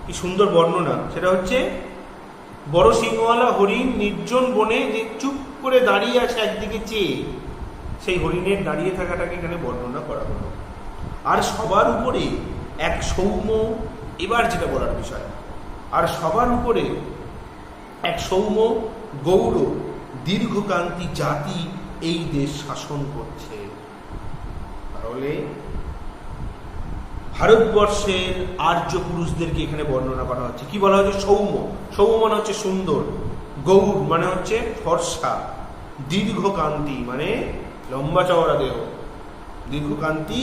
কি সুন্দর বর্ণনা, সেটা হচ্ছে বড় সিংহওয়ালা হরিণ নির্জন বনে যে চুপ করে দাঁড়িয়ে আছে একদিকে চেয়ে, সেই হরিণের দাঁড়িয়ে থাকাটাকে এখানে বর্ণনা করা হলো। আর সবার উপরে এক সৌম্য, এবার যেটা বলার বিষয়, আর সবার উপরে এক সৌম্য গৌর দীর্ঘকান্তি জাতি এই দেশ শাসন করছে। তাহলে ভারতবর্ষের আর্য পুরুষদেরকে এখানে বর্ণনা করা হচ্ছে। কি বলা হচ্ছে? সৌম্য, সৌম্য মানে হচ্ছে সুন্দর, গৌর মানে হচ্ছে ফর্সা, দীর্ঘকান্তি মানে লম্বা চওড়া দেহ, দীর্ঘকান্তি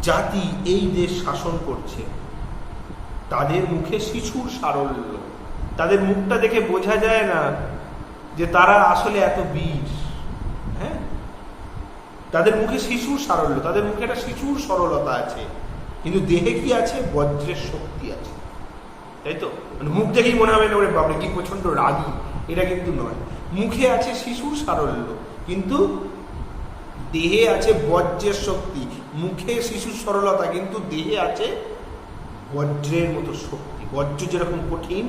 জাতি এই দেশ শাসন করছে। তাদের মুখে শিশুর সারল্য, তাদের মুখটা দেখে বোঝা যায় না যে তারা আসলে এত বীর, হ্যাঁ, তাদের মুখে শিশুর সারল্য, তাদের মুখে একটা শিশুর সরলতা আছে, কিন্তু দেহে কি আছে? বজ্রের শক্তি আছে, তাই তো। মানে মুখ দেখেই মনে হবে না ওরে বাবরে কি প্রচন্ড রাগী, এটা কিন্তু নয়। মুখে আছে শিশুর সারল্য, কিন্তু দেহে আছে বজ্রের শক্তি। মুখে শিশুর সরলতা, কিন্তু দেহে আছে বজ্রের মতো শক্তি। বজ্র যেরকম কঠিন,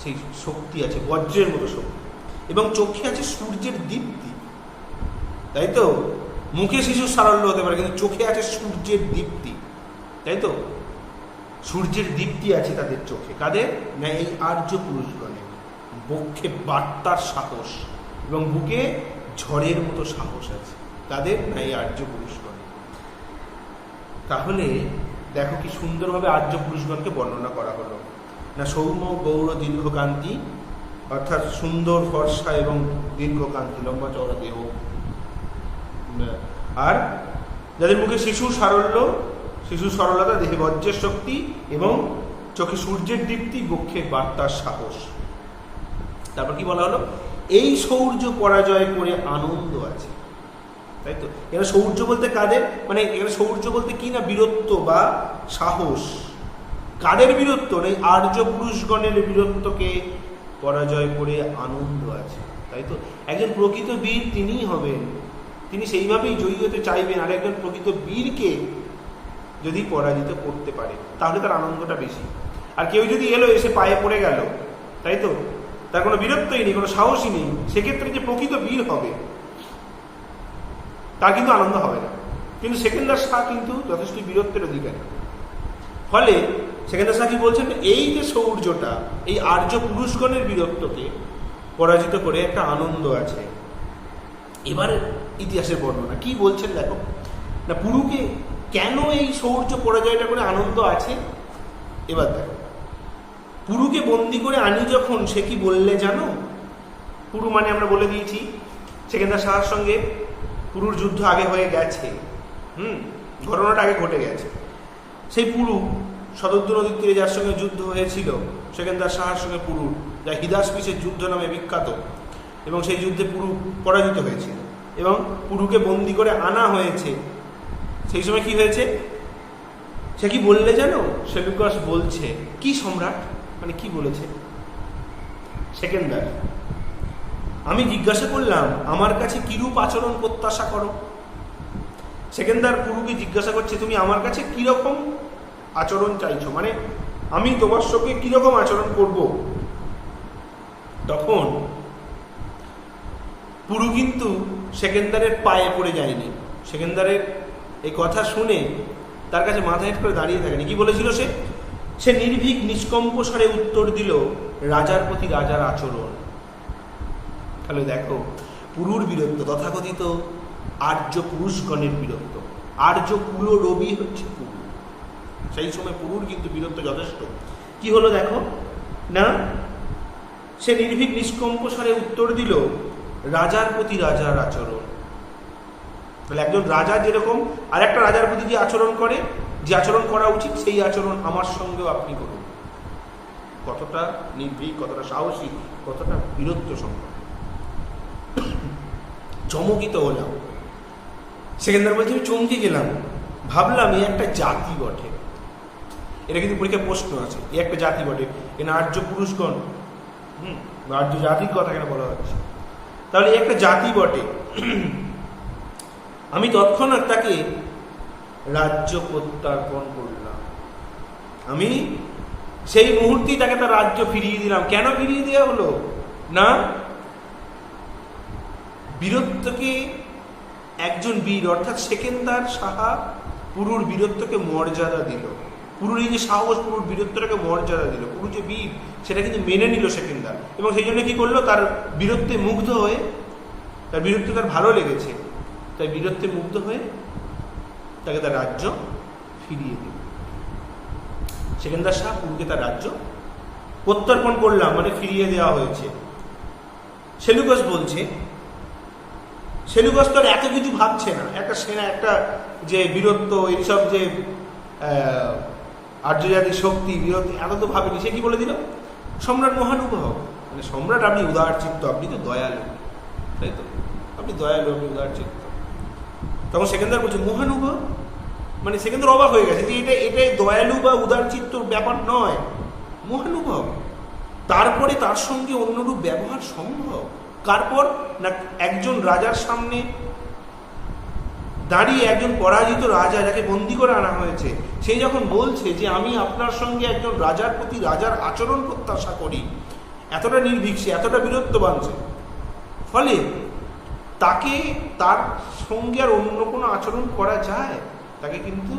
সেই শক্তি আছে বজ্রের মতো শক্তি। এবং চোখে আছে সূর্যের দীপ্তি, তাই তো। মুখে শিশুর সারল্য হতে পারে, কিন্তু চোখে আছে সূর্যের দীপ্তি, তাই তো। সূর্যের দীপ্তি আছে তাদের চোখে। কাদের? না এই আর্য পুরুষগণের। বক্ষে বার্তার সাহস এবং বুকে ঝড়ের মতো সাহস আছে। তাদের না এই আর্য পুরুষগণ। তাহলে দেখো কি সুন্দরভাবে আর্য পুরুষগণকে বর্ণনা করা হলো না। সৌম্য গৌর দীর্ঘকান্তি, অর্থাৎ সুন্দর ফর্সা এবং দীর্ঘকান্তি, লম্বা চওড়া দেহ, আর যাদের মুখে শিশুর সরলতা, দেহে বজ্রের শক্তি এবং চোখে সূর্যের দীপ্তি, বক্ষে বার্তার সাহস। তারপর কি বলা হলো? এই শৌর্য পরাজয় করে আনন্দ আছে। তাই তো, এখানে শৌর্য বলতে কাদের, মানে এখানে শৌর্য বলতে কি না, বীরত্ব বা সাহস। কাদের বীরত্ব? এই আর্য পুরুষগণের বীরত্বকে পরাজয় করে আনন্দ আছে। তাই তো, একজন প্রকৃত বীর তিনিই হবেন, তিনি সেইভাবেই জয়ী হতে চাইবেন। আর একজন প্রকৃত বীরকে যদি পরাজিত করতে পারে তাহলে তার আনন্দটা বেশি। আর কেউ যদি এলো এসে পায়ে পড়ে গেল, তাই তো, তার কোনো বীরত্বই নেই, কোনো সাহসই নেই, সেক্ষেত্রে যে প্রকৃত বীর হবে তার কিন্তু আনন্দ হবে না। কিন্তু সেকেন্দার শাহ কিন্তু যথেষ্ট বীরত্বের অধিকারী। ফলে সেকেন্দার শাহ কি বলছেন, এই যে শৌর্যটা, এই আর্য পুরুষগণের বীরত্বকে পরাজিত করে একটা আনন্দ আছে। এবার ইতিহাসের বর্ণনা কি বলছেন দেখো না, পুরুকে কেন এই শৌর্য পরাজয়টা করে আনন্দ আছে। এবার দেখো, পুরুকে বন্দি করে আনি যখন, সে কি বললে জানো? পুরু মানে আমরা বলে দিয়েছি সেকেন্দার শাহর সঙ্গে পুরুর যুদ্ধ আগে হয়ে গেছে, ঘটনাটা আগে ঘটে গেছে। সেই পুরু শতদ্রু নদীর তীরে যার সঙ্গে যুদ্ধ হয়েছিল সেকেন্দার শাহর সঙ্গে পুরুর, যা হিদাসপিসের যুদ্ধ নামে বিখ্যাত, এবং সেই যুদ্ধে পুরু পরাজিত হয়েছিল এবং পুরুকে বন্দি করে আনা হয়েছে। সেই সময় কি হয়েছে সে কি বললে জানো? সেলুকাস বলছে, কি সম্রাট, মানে কি বলেছে সেকেন্দার, আমি জিজ্ঞাসা করলাম আমার কাছে কিরূপ আচরণ প্রত্যাশা করো। সেকেন্দার পুরুকে জিজ্ঞাসা করছে, তুমি আমার কাছে কিরকম আচরণ চাইছো, মানে আমি তোমার সঙ্গে কিরকম আচরণ করব। তখন পুরু কিন্তু সেকেন্দারের পায়ে পড়ে যায়নি। সেকেন্দারের এই কথা শুনে তার কাছে মাথা হেঁট করে দাঁড়িয়ে থাকেনি। কি বলেছিল সে নির্ভীক নিষ্কম্প স্বরে উত্তর দিল, রাজার প্রতি রাজার আচরণ। তাহলে দেখো, পুরুর বীরত্ব, তথাকথিত আর্য পুরুষগণের বীরত্ব, আর্য কুল রবি হচ্ছে পুরু। সেই সময় পুরুর কিন্তু বীরত্ব যথেষ্ট। কি হলো দেখো না, সে নির্ভীক নিষ্কম্প স্বরে উত্তর দিল, রাজার প্রতি রাজার আচরণ। তাহলে একজন রাজা যেরকম আর একটা রাজার প্রতি যে আচরণ করে, যে আচরণ করা উচিত, সেই আচরণ আমার সঙ্গেও আপনি করুন। কতটা নির্ভীক, কতটা সাহসী, কতটা বীরত্ব সম্পন্ন। চমকিত হলাম। সেকেন্দার বলছে, আমি চমকে গেলাম, ভাবলাম এ একটা জাতি বটে। এটা কিন্তু পরীক্ষায় প্রশ্ন আছে, এ একটা জাতি বটে, এ না আর্য পুরুষগণ, আর্য জাতির কথা কেন বলা হচ্ছে? তাহলে একটা জাতি বটে। আমি তৎক্ষণাৎ তাকে রাজ্য প্রত্যার্পণ করলাম। আমি সেই মুহূর্তেই তাকে তার রাজ্য ফিরিয়ে দিলাম। কেন ফিরিয়ে দেওয়া হলো না, বীরত্বকে একজন বীর অর্থাৎ সেকেন্দার সাহা পুরুর বীরত্বকে মর্যাদা দিল। পুরুর এই যে সাহস, পুরুর বীরত্বটাকে মর্যাদা দিল। পুরু যে বীর সেটা কিন্তু মেনে নিল সেকেন্দার, এবং সেই জন্য কি করলো, তার বীরত্বে মুগ্ধ হয়ে, তার বীরত্ব তার ভালো লেগেছে, তাই বীরত্বে মুগ্ধ হয়ে তাকে তার রাজ্য ফিরিয়ে দিল। সেকেন্দার শাহ পুরুকে তার রাজ্য প্রত্যর্পণ করলাম, মানে ফিরিয়ে দেওয়া হয়েছে। সেলুকাস বলছে, সেলুকাস তো এত কিছু ভাবছে না, একটা সেনা, একটা যে বীরত্ব, এইসব যে আর্য জাতির শক্তি, বীরত্ব, এত তো ভাবেনি। সে কি বলে দিল, সম্রাট মহানুভব, মানে সম্রাট আপনি উদার চিত্ত, আপনি তো দয়ালু, তাই তো, আপনি দয়ালু, আপনি উদার চিত্ত। তখন সেকেন্দার বলছে মহানুভব, মানে সেকেন্দার অবাক হয়ে গেছে যে এটাই দয়ালু বা উদার চিত্তর ব্যাপার নয়, মহানুভব। তারপরে তার সঙ্গে অন্যরূপ ব্যবহার সম্ভব। তারপর না, একজন রাজার সামনে দাঁড়িয়ে একজন পরাজিত রাজা, যাকে বন্দি করে আনা হয়েছে, সে যখন বলছে যে আমি আপনার সঙ্গে একজন রাজার প্রতি রাজার আচরণ প্রত্যাশা করি, এতটা নির্ভীক, সে এতটা বীরত্ববান, ফলে তাকে তার সঙ্গে আর অন্য কোনো আচরণ করা যায়, তাকে কিন্তু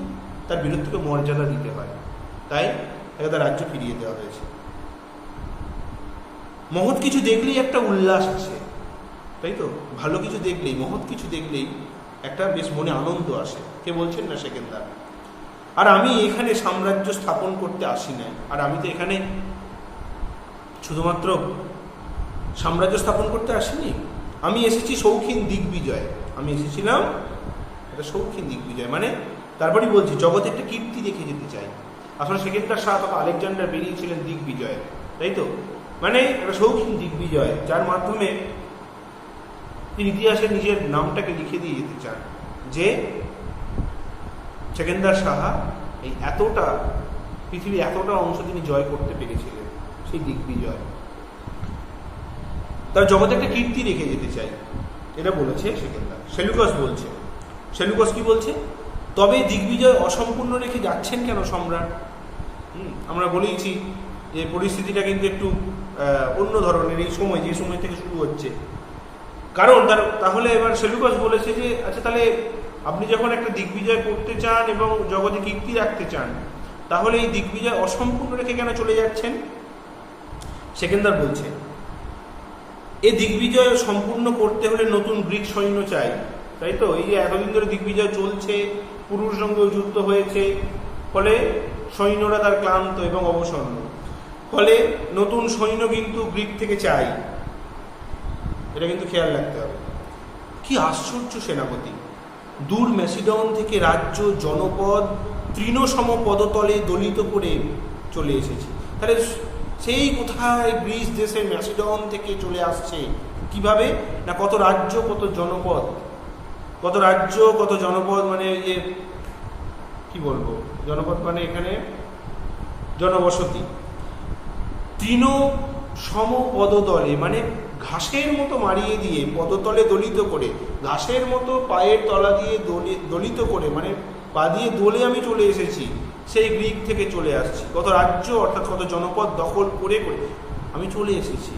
তার বীরত্বকে মর্যাদা দিতে হয়। তাই তাকে তার রাজ্য ফিরিয়ে দেওয়া হয়েছে। মহৎ কিছু দেখলেই একটা উল্লাস আছে, তাই তো, ভালো কিছু দেখলেই, মহৎ কিছু দেখলেই একটা বেশ মনে আনন্দ আসে। কে বলছেন না সেকেন্দার। আর আমি এখানে সাম্রাজ্য স্থাপন করতে আসি নাই, আর আমি তো এখানে শুধুমাত্র সাম্রাজ্য স্থাপন করতে আসিনি, আমি এসেছি শৌখিন দিগ্বিজয়। আমি এসেছিলাম একটা শৌখিন দিগ্বিজয়, মানে তারপরেই বলছি জগতে একটা কীর্তি রেখে যেতে চাই। আসলে সেকেন্দার শাহ তখন আলেকজান্ডার বেরিয়েছিলেন দিগ্বিজয়, তাই তো, মানে একটা শৌখিন দিগ্বিজয় যার মাধ্যমে তিনি ইতিহাসে নিজের নামটাকে লিখে দিয়ে যেতে চান যে সেকেন্দার সাহা এই এতটা পৃথিবীর এতটা অংশ তিনি জয় করতে পেরেছিলেন, সেই দিগ্বিজয়, তার জগতে একটা কীর্তি রেখে যেতে চাই, এটা বলেছে সেকেন্দার। সেলুকাস বলছে, সেলুকাস কি বলছে, তবে দিগ্বিজয় অসম্পূর্ণ রেখে যাচ্ছেন কেন সম্রাট? আমরা বলেইছি যে পরিস্থিতিটা কিন্তু একটু অন্য ধরনের এই সময়, যে সময় থেকে শুরু হচ্ছে। কারণ তাহলে এবার সেলুকাস বলেছে যে আচ্ছা, তাহলে আপনি যখন একটা দিগ্বিজয় করতে চান এবং জগতে কীর্তি রাখতে চান, তাহলে এই দিগ্বিজয় অসম্পূর্ণ রেখে কেন চলে যাচ্ছেন? সেকেন্দার বলছে এই দিগ্বিজয় সম্পূর্ণ করতে হলে নতুন গ্রিক সৈন্য চাই, তাই তো। এই যে এতদিন ধরে দিগ্বিজয় চলছে, পুরুষ সঙ্গেও যুদ্ধ হয়েছে, ফলে সৈন্যরা তার ক্লান্ত এবং অবসন্ন, ফলে নতুন সৈন্য কিন্তু গ্রিক থেকে চাই, এটা কিন্তু খেয়াল রাখতে হবে। কি আশ্চর্য সেনাপতি, দূর ম্যাসিডন থেকে রাজ্য জনপদ তৃণসম পদতলে দলিত করে চলে এসেছি। তাহলে সেই কোথায় গ্রিস দেশের ম্যাসিডন থেকে চলে আসছে কিভাবে না, কত রাজ্য কত জনপদ, কত রাজ্য কত জনপদ, মানে যে কি বলবো, জনপদ মানে এখানে জনবসতি, তৃণ সম পদতলে মানে ঘাসের মতো মারিয়ে দিয়ে, পদতলে দলিত করে, ঘাসের মতো পায়ের তলা দিয়ে দলিত করে, মানে পা দিয়ে দোলে আমি চলে এসেছি, সেই গ্রিক থেকে চলে আসছি। কত রাজ্য অর্থাৎ কত জনপদ দখল করে করে আমি চলে এসেছি।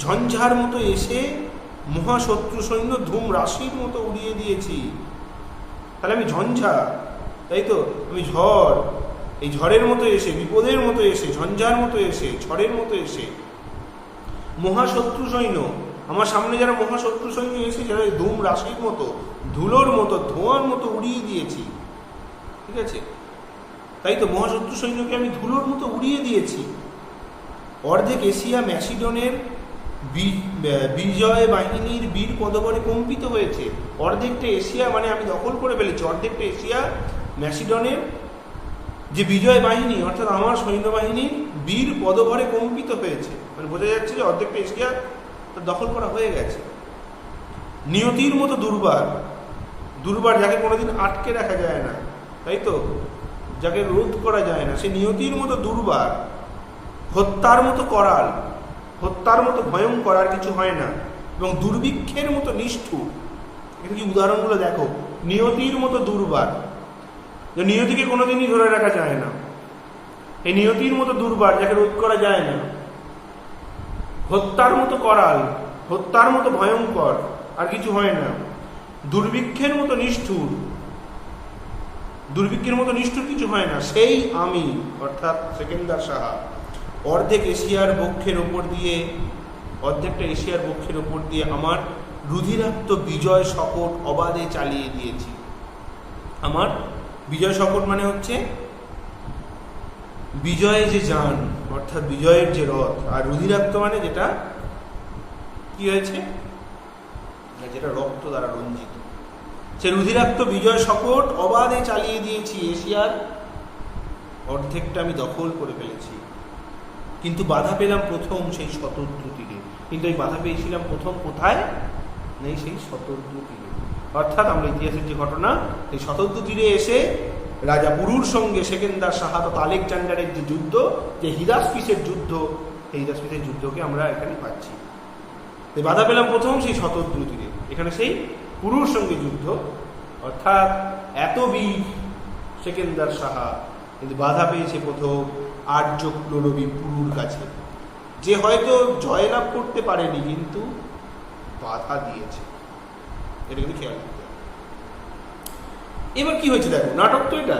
ঝঞ্ঝার মতো এসে মহাশত্রু সৈন্য ধূম রাশির মতো উড়িয়ে দিয়েছি। তাহলে আমি ঝঞ্ঝা, তাই তো, আমি ঝড়, এই ঝড়ের মতো এসে, বিপদের মতো এসে, ঝঞ্ঝার মতো এসে, ঝড়ের মতো এসে মহাশত্রু সৈন্য, আমার সামনে যারা মহাশত্রু সৈন্য এসে যারা ধূম রাশির মতো, ধুলোর মতো, ধোঁয়ার মতো উড়িয়ে দিয়েছি, ঠিক আছে, তাই তো, মহাশত্রু সৈন্যকে আমি ধুলোর মতো উড়িয়ে দিয়েছি। অর্ধেক এশিয়া ম্যাসিডনের বিজয় বাহিনীর বীর পদবরে কম্পিত হয়েছে। অর্ধেকটা এশিয়া মানে আমি দখল করে ফেলেছি, অর্ধেকটা এশিয়া ম্যাসিডনের যে বিজয় বাহিনী অর্থাৎ আমার সৈন্যবাহিনীর বীর পদভরে কম্পিত হয়েছে, মানে বোঝা যাচ্ছে যে অর্ধেকটা এশিয়া দখল করা হয়ে গেছে। নিয়তির মতো দুর্বার, দুর্বার যাকে কোনোদিন আটকে রাখা যায় না, তাই তো, যাকে রোধ করা যায় না, সে নিয়তির মতো দুর্বার, হত্যার মতো করাল, হত্যার মতো ভয়ঙ্কর আর কিছু হয় না, এবং দুর্ভিক্ষের মতো নিষ্ঠুর। এটা কি উদাহরণগুলো দেখো, নিয়তির মতো দুর্বার, যে নিয়তিকে কোনোদিনই ধরে রাখা যায় না, এই নিয়তির মতো দুর্বার যাকে রোধ করা যায় না, হত্যার মতো করাল, হত্যার মতো ভয়ঙ্কর আর কিছু হয় না, দুর্ভিক্ষের মতো নিষ্ঠুর, দুর্ভিক্ষের মতো নিষ্ঠুর কিছু হয় না, সেই আমি অর্থাৎ সেকেন্দার সাহা অর্ধেক এশিয়ার বক্ষের ওপর দিয়ে, অর্ধেকটা এশিয়ার বক্ষের ওপর দিয়ে আমার রুধিরাক্ত বিজয় শকট অবাধে চালিয়ে দিয়েছি। আমার বিজয় শকট মানে হচ্ছে বিজয়ে যে যান অর্থাৎ বিজয়ের যে রথ, আর রুধিরাক্ত মানে যেটা কি হয়েছে, যেটা রক্ত দ্বারা রঞ্জিত, সে রুধিরাক্ত বিজয় শকট অবাধে চালিয়ে দিয়েছি, এশিয়ার অর্ধেকটা আমি দখল করে ফেলেছি। কিন্তু বাধা পেলাম প্রথম সেই শতদ্রু তীরে, কিন্তু এই বাধা পেয়েছিলাম প্রথম কোথায়, নেই সেই শতদ্রু তীরে, অর্থাৎ আমরা ইতিহাসের যে ঘটনা, এই শতদ্রু তীরে এসে রাজা পুরুর সঙ্গে সেকেন্দার শাহ তথা আলেকজান্ডারের যে যুদ্ধ, যে হিরাসপিসের যুদ্ধ, এই হিরাসপিসের যুদ্ধকে আমরা এখানে পাচ্ছি। বাধা পেলাম প্রথম সেই শতদ্রু তীরে, এখানে সেই পুরুর সঙ্গে যুদ্ধ, অর্থাৎ এত বীর সেকেন্দার শাহ, কিন্তু বাধা পেয়েছে প্রথম আর্য কুলনবী পুরুর কাছে, যে হয়তো জয়লাভ করতে পারেনি কিন্তু বাধা দিয়েছে। এটা কিন্তু খেয়াল রাখতে হবে। এবার কি হয়েছে দেখো, নাটক তো এটা,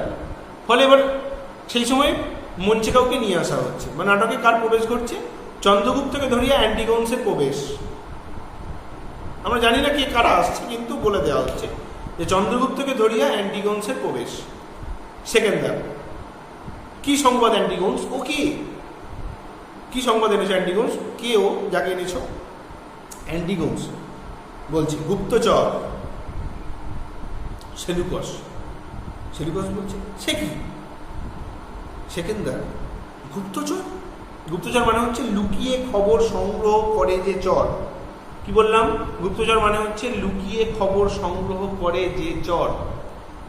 ফলে এবার সেই সময় মঞ্চে কাউকে নিয়ে আসা হচ্ছে, বা নাটকে কার প্রবেশ ঘটছে, চন্দ্রগুপ্তকে ধরিয়া অ্যান্টিগন্সের প্রবেশ। আমরা জানি না কে কারা আসছে, কিন্তু বলে দেওয়া হচ্ছে যে চন্দ্রগুপ্তকে ধরিয়া অ্যান্টিগোনসের প্রবেশ। সেকেন্দার, কি সংবাদ অ্যান্টিগোনস? ও কে? কি সংবাদ এনেছো অ্যান্টিগোনস? কে ও যাকে এনেছো? অ্যান্টিগোনস বলছি গুপ্তচর সেলুকস। সেলুকস বলছে সে কি? সেকেন্দার, গুপ্তচর? গুপ্তচর মানে হচ্ছে লুকিয়ে খবর সংগ্রহ করে যে চর। কি বললাম? গুপ্তচর মানে হচ্ছে লুকিয়ে খবর সংগ্রহ করে যে চর।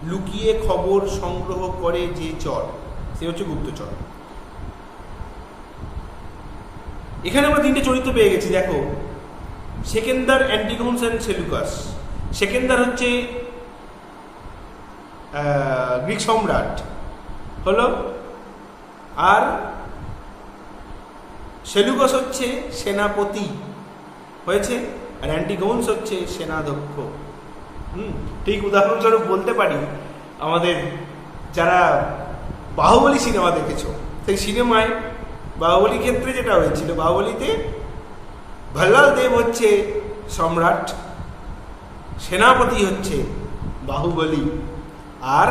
লুকিয়ে খবর সংগ্রহ করে যে চর, সে হচ্ছে গুপ্তচর। এখানে আমরা তিনটে চরিত্র পেয়ে গেছি। দেখো, সেকেন্দার, অ্যান্টিগোনস অ্যান্ড সেলুকাস। সেকেন্দার হচ্ছে গ্রিক সম্রাট হলো, আর সেলুকাস হচ্ছে সেনাপতি হয়েছে, আর অ্যান্টিগোনস হচ্ছে সেনাধ্যক্ষ। ঠিক উদাহরণস্বরূপ বলতে পারি, আমাদের যারা বাহুবলী সিনেমা দেখেছো, সেই সিনেমায় বাহুবলী ক্ষেত্রে যেটা হয়েছিল, বাহুবলীতে ভল্লাল দেব হচ্ছে সম্রাট, সেনাপতি হচ্ছে বাহুবলী, আর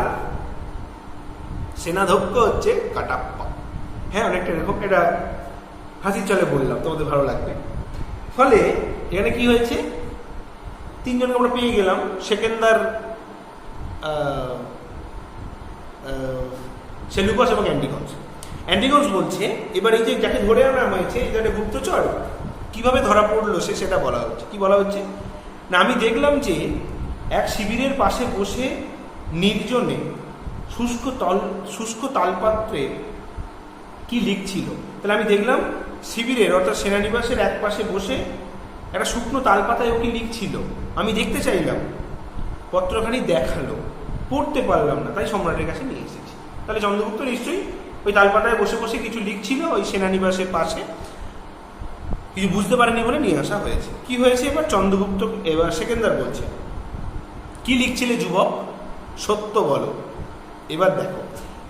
সেনাধ্যক্ষ হচ্ছে কাটাপ্পা। হ্যাঁ, অনেকটা এরকম, এটা হাসির চলে বললাম, তোমাদের ভালো লাগবে। ফলে এখানে কি হয়েছে, তিনজনকে আমরা পেয়ে গেলাম, সেকেন্দার, সেলুকাস এবং অ্যান্টিগোনস। অ্যান্টিগোনস বলছে এবার এই যে যাকে ধরে আনা হয়েছে, এই যে গুপ্তচর, কিভাবে ধরা পড়লো সেটা বলা হচ্ছে। কি বলা হচ্ছে না, আমি দেখলাম যে এক শিবিরের পাশে বসে নির্জনে শুষ্ক তালপাত্রে কি লিখছিল। তাহলে আমি দেখলাম শিবিরের অর্থাৎ সেনানিবাসের এক পাশে বসে একটা শুকনো তালপাতায় ও কি লিখছিল। আমি দেখতে চাইলাম, পত্রখানি দেখালো, পড়তে পারলাম না, তাই সম্রাটের কাছে নিয়ে এসেছি। তাহলে চন্দ্রগুপ্ত নিশ্চয়ই ওই তালপাতায় বসে বসে কিছু লিখছিল ওই সেনানিবাসের পাশে, কিছু বুঝতে পারেনি বলে নিয়ে আসা হয়েছে। কি হয়েছে এবার? চন্দ্রগুপ্ত, এবার সেকেন্দার বলছে, কি লিখছিলে যুবক, সত্য বলো। এবার দেখো,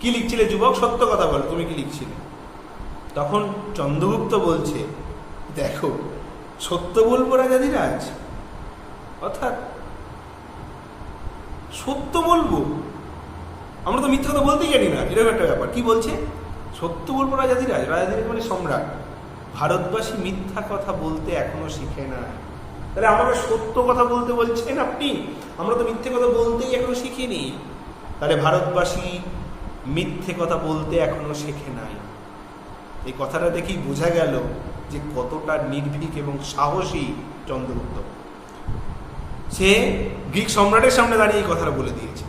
কি লিখছিলে যুবক, সত্য কথা বলো, তুমি কি লিখছিলে? তখন চন্দ্রগুপ্ত বলছে, দেখো, সত্য বলবো রাজাধিরাজ, অর্থাৎ সত্য বলবো, আমরা তো মিথ্যা কথা বলতেই জানি না, এরকম একটা ব্যাপার। কি বলছে? সত্য বলবো রাজাধিরাজ। রাজাধিরাজ মানে সম্রাট। ভারতবাসী মিথ্যা কথা বলতে এখনো শিখে না। তাহলে আমাকে সত্য কথা বলতে বলছেন আপনি? আমরা তো মিথ্যে কথা বলতেই এখনো শিখিনি। তাহলে ভারতবাসী মিথ্যে কথা বলতে এখনো শেখে নাই। এই কথাটা দেখেই বোঝা গেল যে কতটা নির্ভীক এবং সাহসী চন্দ্রগুপ্ত। সে গ্রিক সম্রাটের সামনে দাঁড়িয়ে এই কথাটা বলে দিয়েছে।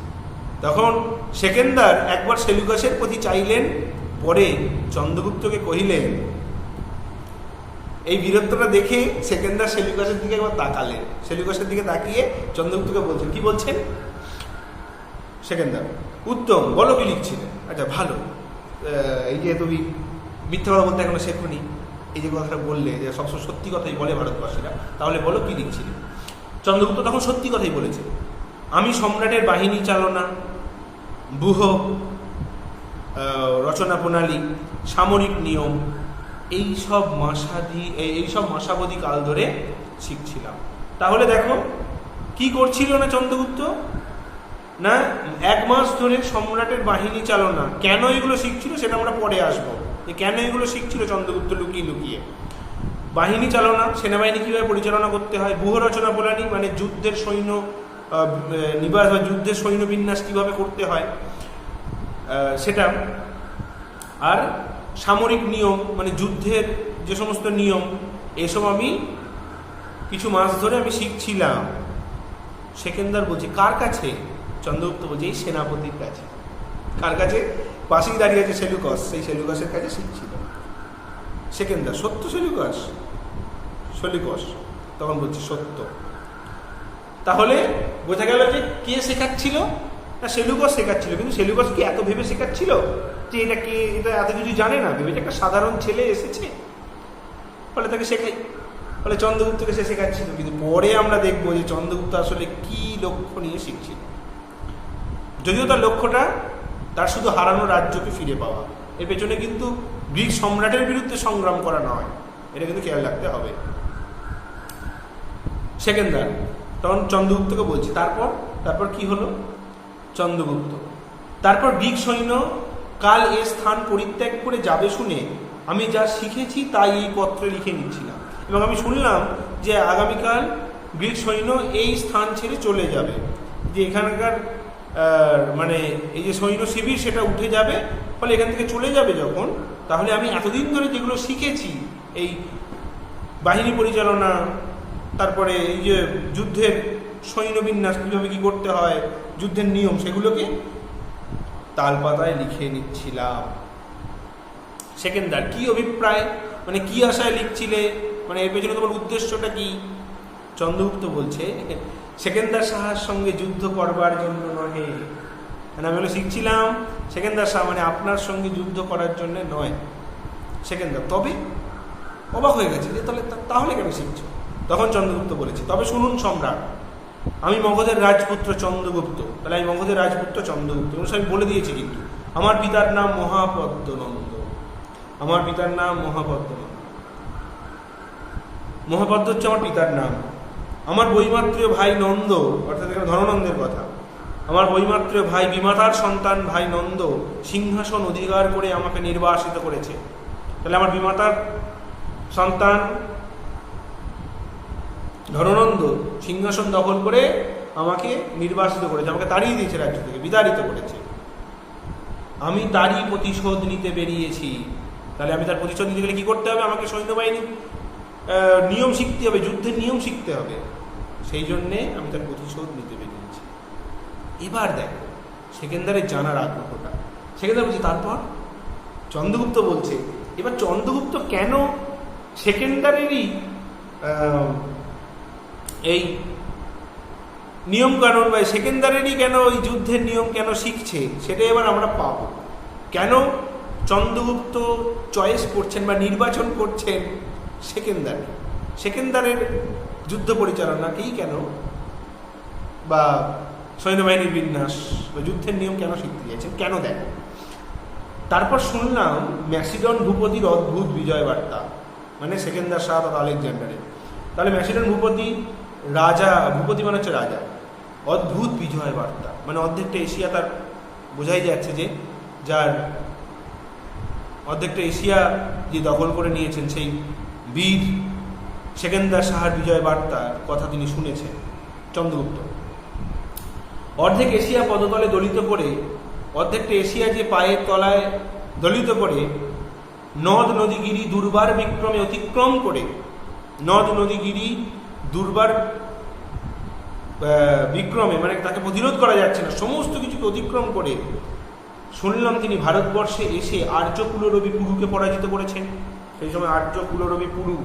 তখন সেকেন্দার একবার সেলুকাসের প্রতি চাইলেন, পরে চন্দ্রগুপ্তকে কহিলেন। এই বীরত্বটা দেখে সেকেন্দার সেলুকাসের দিকে একবার তাকালেন। সেলুকাসের দিকে তাকিয়ে চন্দ্রগুপ্তকে বলছেন, কি বলছেন? সেকেন্দার, উত্তম, বলো কি লিখছিলেন? আচ্ছা, ভালো, এই যে তুমি মিথ্যা কথা বলতে এখনো শেখনি, এই যে কথাটা বললে যে সবসময় সত্যি কথাই বলে ভারতবাসীরা, তাহলে বলো কি লিখছিলে? চন্দ্রগুপ্ত তখন সত্যি কথাই বলেছে। আমি সম্রাটের বাহিনী চালনা, ব্যূহ রচনা প্রণালী, সামরিক নিয়ম, এইসব মাসাবধি কাল ধরে শিখছিলাম। তাহলে দেখো কি করছিল না চন্দ্রগুপ্ত, না 1 মাস ধরে সম্রাটের বাহিনী চালনা। কেন এগুলো শিখছিল সেটা আমরা পরে আসবো, যে কেন এগুলো শিখছিল চন্দ্রগুপ্ত লুকিয়ে লুকিয়ে। বাহিনী চালনা, সেনাবাহিনী কীভাবে পরিচালনা করতে হয়, ব্যূহ রচনা প্রণালী মানে যুদ্ধের সৈন্য নিবাস বা যুদ্ধের সৈন্য বিন্যাস কীভাবে করতে হয় সেটা, আর সামরিক নিয়ম মানে যুদ্ধের যে সমস্ত নিয়ম, এসব আমি কিছু মাস ধরে আমি শিখছিলাম। সেকেন্দার বলছে, কার কাছে? চন্দ্রগুপ্ত বলছে, এই সেনাপতির কাছে। কার কাছে? পাশেই দাঁড়িয়ে আছে সেলুকাস, সেই সেলুকাসের কাছে শিখছিল। সেকেন্দার, সত্য সেলুকাস? সেলুকাস তখন বলছে, সত্য। তাহলে বোঝা গেল যে কে শেখাচ্ছিল? না, সেলুকাস শেখাচ্ছিল। কিন্তু সেলুকাস কি এত ভেবে শেখাচ্ছিল যে এটা কে, এটা এত কিছু জানে না? ভেবে একটা সাধারণ ছেলে এসেছে, ফলে তাকে শেখাই, ফলে চন্দ্রগুপ্তকে সে শেখাচ্ছিল। কিন্তু পরে আমরা দেখবো যে চন্দ্রগুপ্ত আসলে কি লক্ষ্য নিয়ে শিখছিল। যদিও তার লক্ষ্যটা তার শুধু হারানো রাজ্যকে ফিরে পাওয়া, এর পেছনে কিন্তু গ্রিক সম্রাটের বিরুদ্ধে সংগ্রাম করা নয়, এটা কিন্তু খেয়াল রাখতে হবে। সেকেন্দার তখন চন্দ্রগুপ্তকে বলছে, তারপর তারপর কি হলো? চন্দ্রগুপ্ত। তারপর গ্রিক সৈন্য কাল এ স্থান পরিত্যাগ করে যাবে শুনে আমি যা শিখেছি তাই এই পত্রে লিখে নিচ্ছিলাম। এবং আমি শুনলাম যে আগামীকাল গ্রিক সৈন্য এই স্থান ছেড়ে চলে যাবে, যে এখানকার মানে এই যে সৈন্য শিবির সেটা উঠে যাবে, ফলে এখান থেকে চলে যাবে যখন, তাহলে আমি এতদিন ধরে যেগুলো শিখেছি এই বাহিনী পরিচালনা, তারপরে এই যে যুদ্ধের সৈন্যবিন্যাস কীভাবে কী করতে হয়, যুদ্ধের নিয়ম, সেগুলোকে তালপাতায় লিখে নিচ্ছিলাম। সেকেন্দার, কি অভিপ্রায়, মানে কি আশায় লিখছিলে, মানে এর পেছনে তোমার উদ্দেশ্যটা কি? চন্দ্রগুপ্ত বলছে, সেকেন্দার সাহার সঙ্গে যুদ্ধ করবার জন্য নহে। মানে আমি শিখছিলাম সেকেন্দার শাহ মানে আপনার সঙ্গে যুদ্ধ করার জন্য নয়। সেকেন্দার তবে অবাক হয়ে গেছে যে তাহলে কেন শিখছো? তখন চন্দ্রগুপ্ত বলেছে, তবে শুনুন সম্রাট, আমি মগধের রাজপুত্র চন্দ্রগুপ্ত। তাহলে আমি মগধের রাজপুত্র চন্দ্রগুপ্ত, আমি বলে দিয়েছি কিন্তু আমার পিতার নাম মহাপদ্মনন্দ। আমার পিতার নাম মহাপদ্মনন্দ। মহাপদ্ম হচ্ছে আমার পিতার নাম। আমার বৈমাত্রীয় ভাই নন্দ, অর্থাৎ এখানে ধননন্দের কথা, আমার বৈমাত্রীয় ভাই বিমাতার সন্তান ভাই নন্দ সিংহাসন অধিকার করে আমাকে নির্বাসিত করেছে। তাহলে আমার বিমাতার সন্তান ধননন্দ সিংহাসন দখল করে আমাকে নির্বাসিত করেছে, আমাকে তাড়িয়ে দিয়েছে, রাজ্য থেকে বিতাড়িত করেছে। আমি তারই প্রতিশোধ নিতে বেরিয়েছি। তাহলে আমি তার প্রতিশোধ নিতে গেলে কী করতে হবে? আমাকে সৈন্যবাহিনী নিয়ম শিখতে হবে, যুদ্ধের নিয়ম শিখতে হবে। সেই জন্যে আমি তার প্রতিশোধ নিতে বেরিয়েছি। এবার দেখো সেকেন্দারের জানার আগ্রহটা। সেকেন্দার বলছে, তারপর চন্দ্রগুপ্ত বলছে, এবার চন্দ্রগুপ্ত কেন সেকেন্দারেরই এই নিয়ম কানুন বা সেকেন্দারেরই কেন ওই যুদ্ধের নিয়ম কেন শিখছে, সেটা এবার আমরা পাব। কেন চন্দ্রগুপ্ত চয়েস করছেন বা নির্বাচন করছেন সেকেন্দারের যুদ্ধ পরিচালনাকেই কেন, বা সৈন্যবাহিনীর বিন্যাস বা যুদ্ধের নিয়ম কেন শিখতে চাইছেন, কেন দেখো। তারপর শুনলাম ম্যাসিডন ভূপতির অদ্ভুত বিজয় বার্তা, মানে সেকেন্দার শাহ তথা আলেকজান্ডারের। তাহলে ম্যাসিডন ভূপতি, রাজা, ভূপতি মানে হচ্ছে রাজা, অদ্ভুত বিজয় বার্তা, মানে অর্ধেকটা এশিয়া তার বোঝাই যাচ্ছে যে যার অর্ধেকটা এশিয়া যে দখল করে নিয়েছেন সেই বীর সেকেন্দার শাহর বিজয় বার্তার কথা তিনি শুনেছেন চন্দ্রগুপ্ত। অর্ধেক এশিয়া পদতলে দলিত করে, অর্ধেকটা এশিয়া যে পায়ের তলায় দলিত করে, নদ নদীগিরি দুর্বার বিক্রমে অতিক্রম করে, নদ নদীগিরি দুর্বার বিক্রমে মানে তাকে প্রতিরোধ করা যাচ্ছে না, সমস্ত কিছুকে অতিক্রম করে শুনলাম তিনি ভারতবর্ষে এসে আর্যকুলরবি পুরুকে পরাজিত করেছেন। সেই সময় আর্যকুলরবি পুরু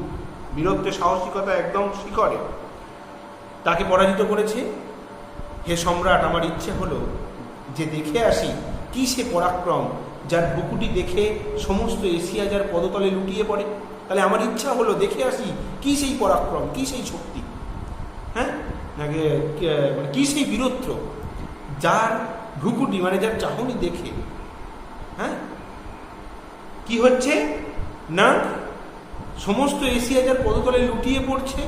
বীরত্বের সাহসিকতা একদম শিখরে, তাকে পরাজিত করেছে। হে সম্রাট, আমার ইচ্ছে হলো যে দেখে আসি কি সে পরাক্রম যার বুকুটি দেখে সমস্ত এশিয়া যার পদতলে লুটিয়ে পড়ে। তাহলে আমার ইচ্ছা হলো দেখে আসি কি সেই পরাক্রম, কি সেই শক্তি, হ্যাঁ, কি সেই বীরত্ব যার ভ্রুকুটি মানে যার চাহনি দেখে, হ্যাঁ, কি হচ্ছে না সমস্ত এশিয়া যার পদতলে লুটিয়ে পড়ছে।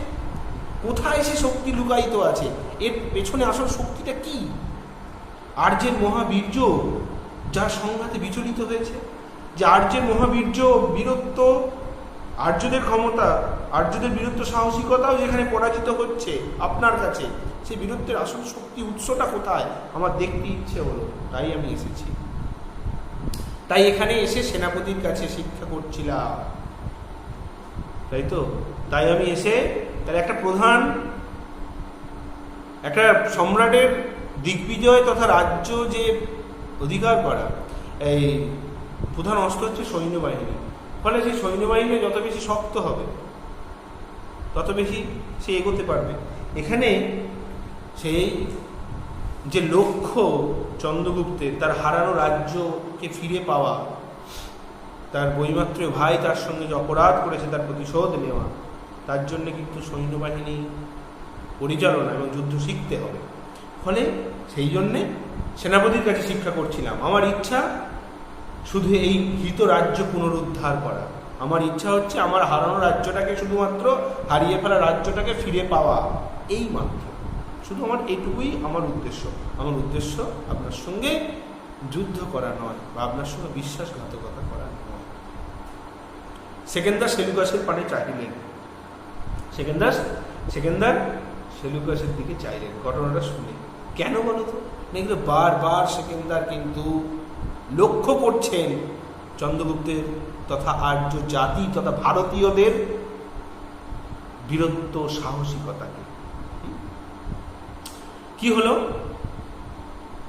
কোথায় সে শক্তি লুকায়িত আছে, এর পেছনে আসল শক্তিটা কি? আর্যের মহাবীর্য যার সংঘাতে বিচলিত হয়েছে, যে আর্যের মহাবীর্য বীরত্ব, আর্যদের ক্ষমতা, আর্যদের বীরত্ব সাহসিকতাও যেখানে পরাজিত হচ্ছে আপনার কাছে, সেই বীরত্বের আসল শক্তি উৎসটা কোথায় আমার দেখতে ইচ্ছে হলো, তাই আমি এসেছি। তাই এখানে এসে সেনাপতির কাছে শিক্ষা করছিলাম, তাই তো। তাই আমি এসে, তাহলে একটা প্রধান, একটা সম্রাটের দিগ্বিজয় তথা রাজ্য যে অধিকার করা, এই প্রধান অস্ত্র হচ্ছে সৈন্যবাহিনী। ফলে সেই সৈন্যবাহিনী যত বেশি শক্ত হবে তত বেশি সে এগোতে পারবে। এখানে সেই যে লক্ষ্য চন্দ্রগুপ্তের, তার হারানো রাজ্যকে ফিরে পাওয়া, তার বৈমাত্রীয় ভাই তার সঙ্গে যে অপরাধ করেছে তার প্রতিশোধ নেওয়া, তার জন্য কিন্তু সৈন্যবাহিনী পরিচালনা এবং যুদ্ধ শিখতে হবে। ফলে সেই জন্যে সেনাপতির কাছে শিক্ষা করছিলাম। আমার ইচ্ছা শুধু এই হৃত রাজ্য পুনরুদ্ধার করা, আমার ইচ্ছা হচ্ছে আমার হারানো রাজ্যটাকে, শুধুমাত্র হারিয়ে ফেলা রাজ্যটাকে ফিরে পাওয়া, এই মাত্র, শুধু আমার এইটুকুই আমার উদ্দেশ্য আপনার সঙ্গে যুদ্ধ করা নয় বা আপনার সঙ্গে বিশ্বাসঘাতকতা করা নয়। সেকেন্দার সেলুকাসের পানে চাইলেন, সেকেন্দার সেলুকাসের দিকে চাইলেন। ঘটনাটা শুনে কেন বলো তো? এগুলো বারবার সেকেন্দার কিন্তু লক্ষ্য করছেন চন্দ্রগুপ্তের তথা আর্য জাতি তথা ভারতীয়দের বীরত্ব সাহসিকতাকে। কি হলো?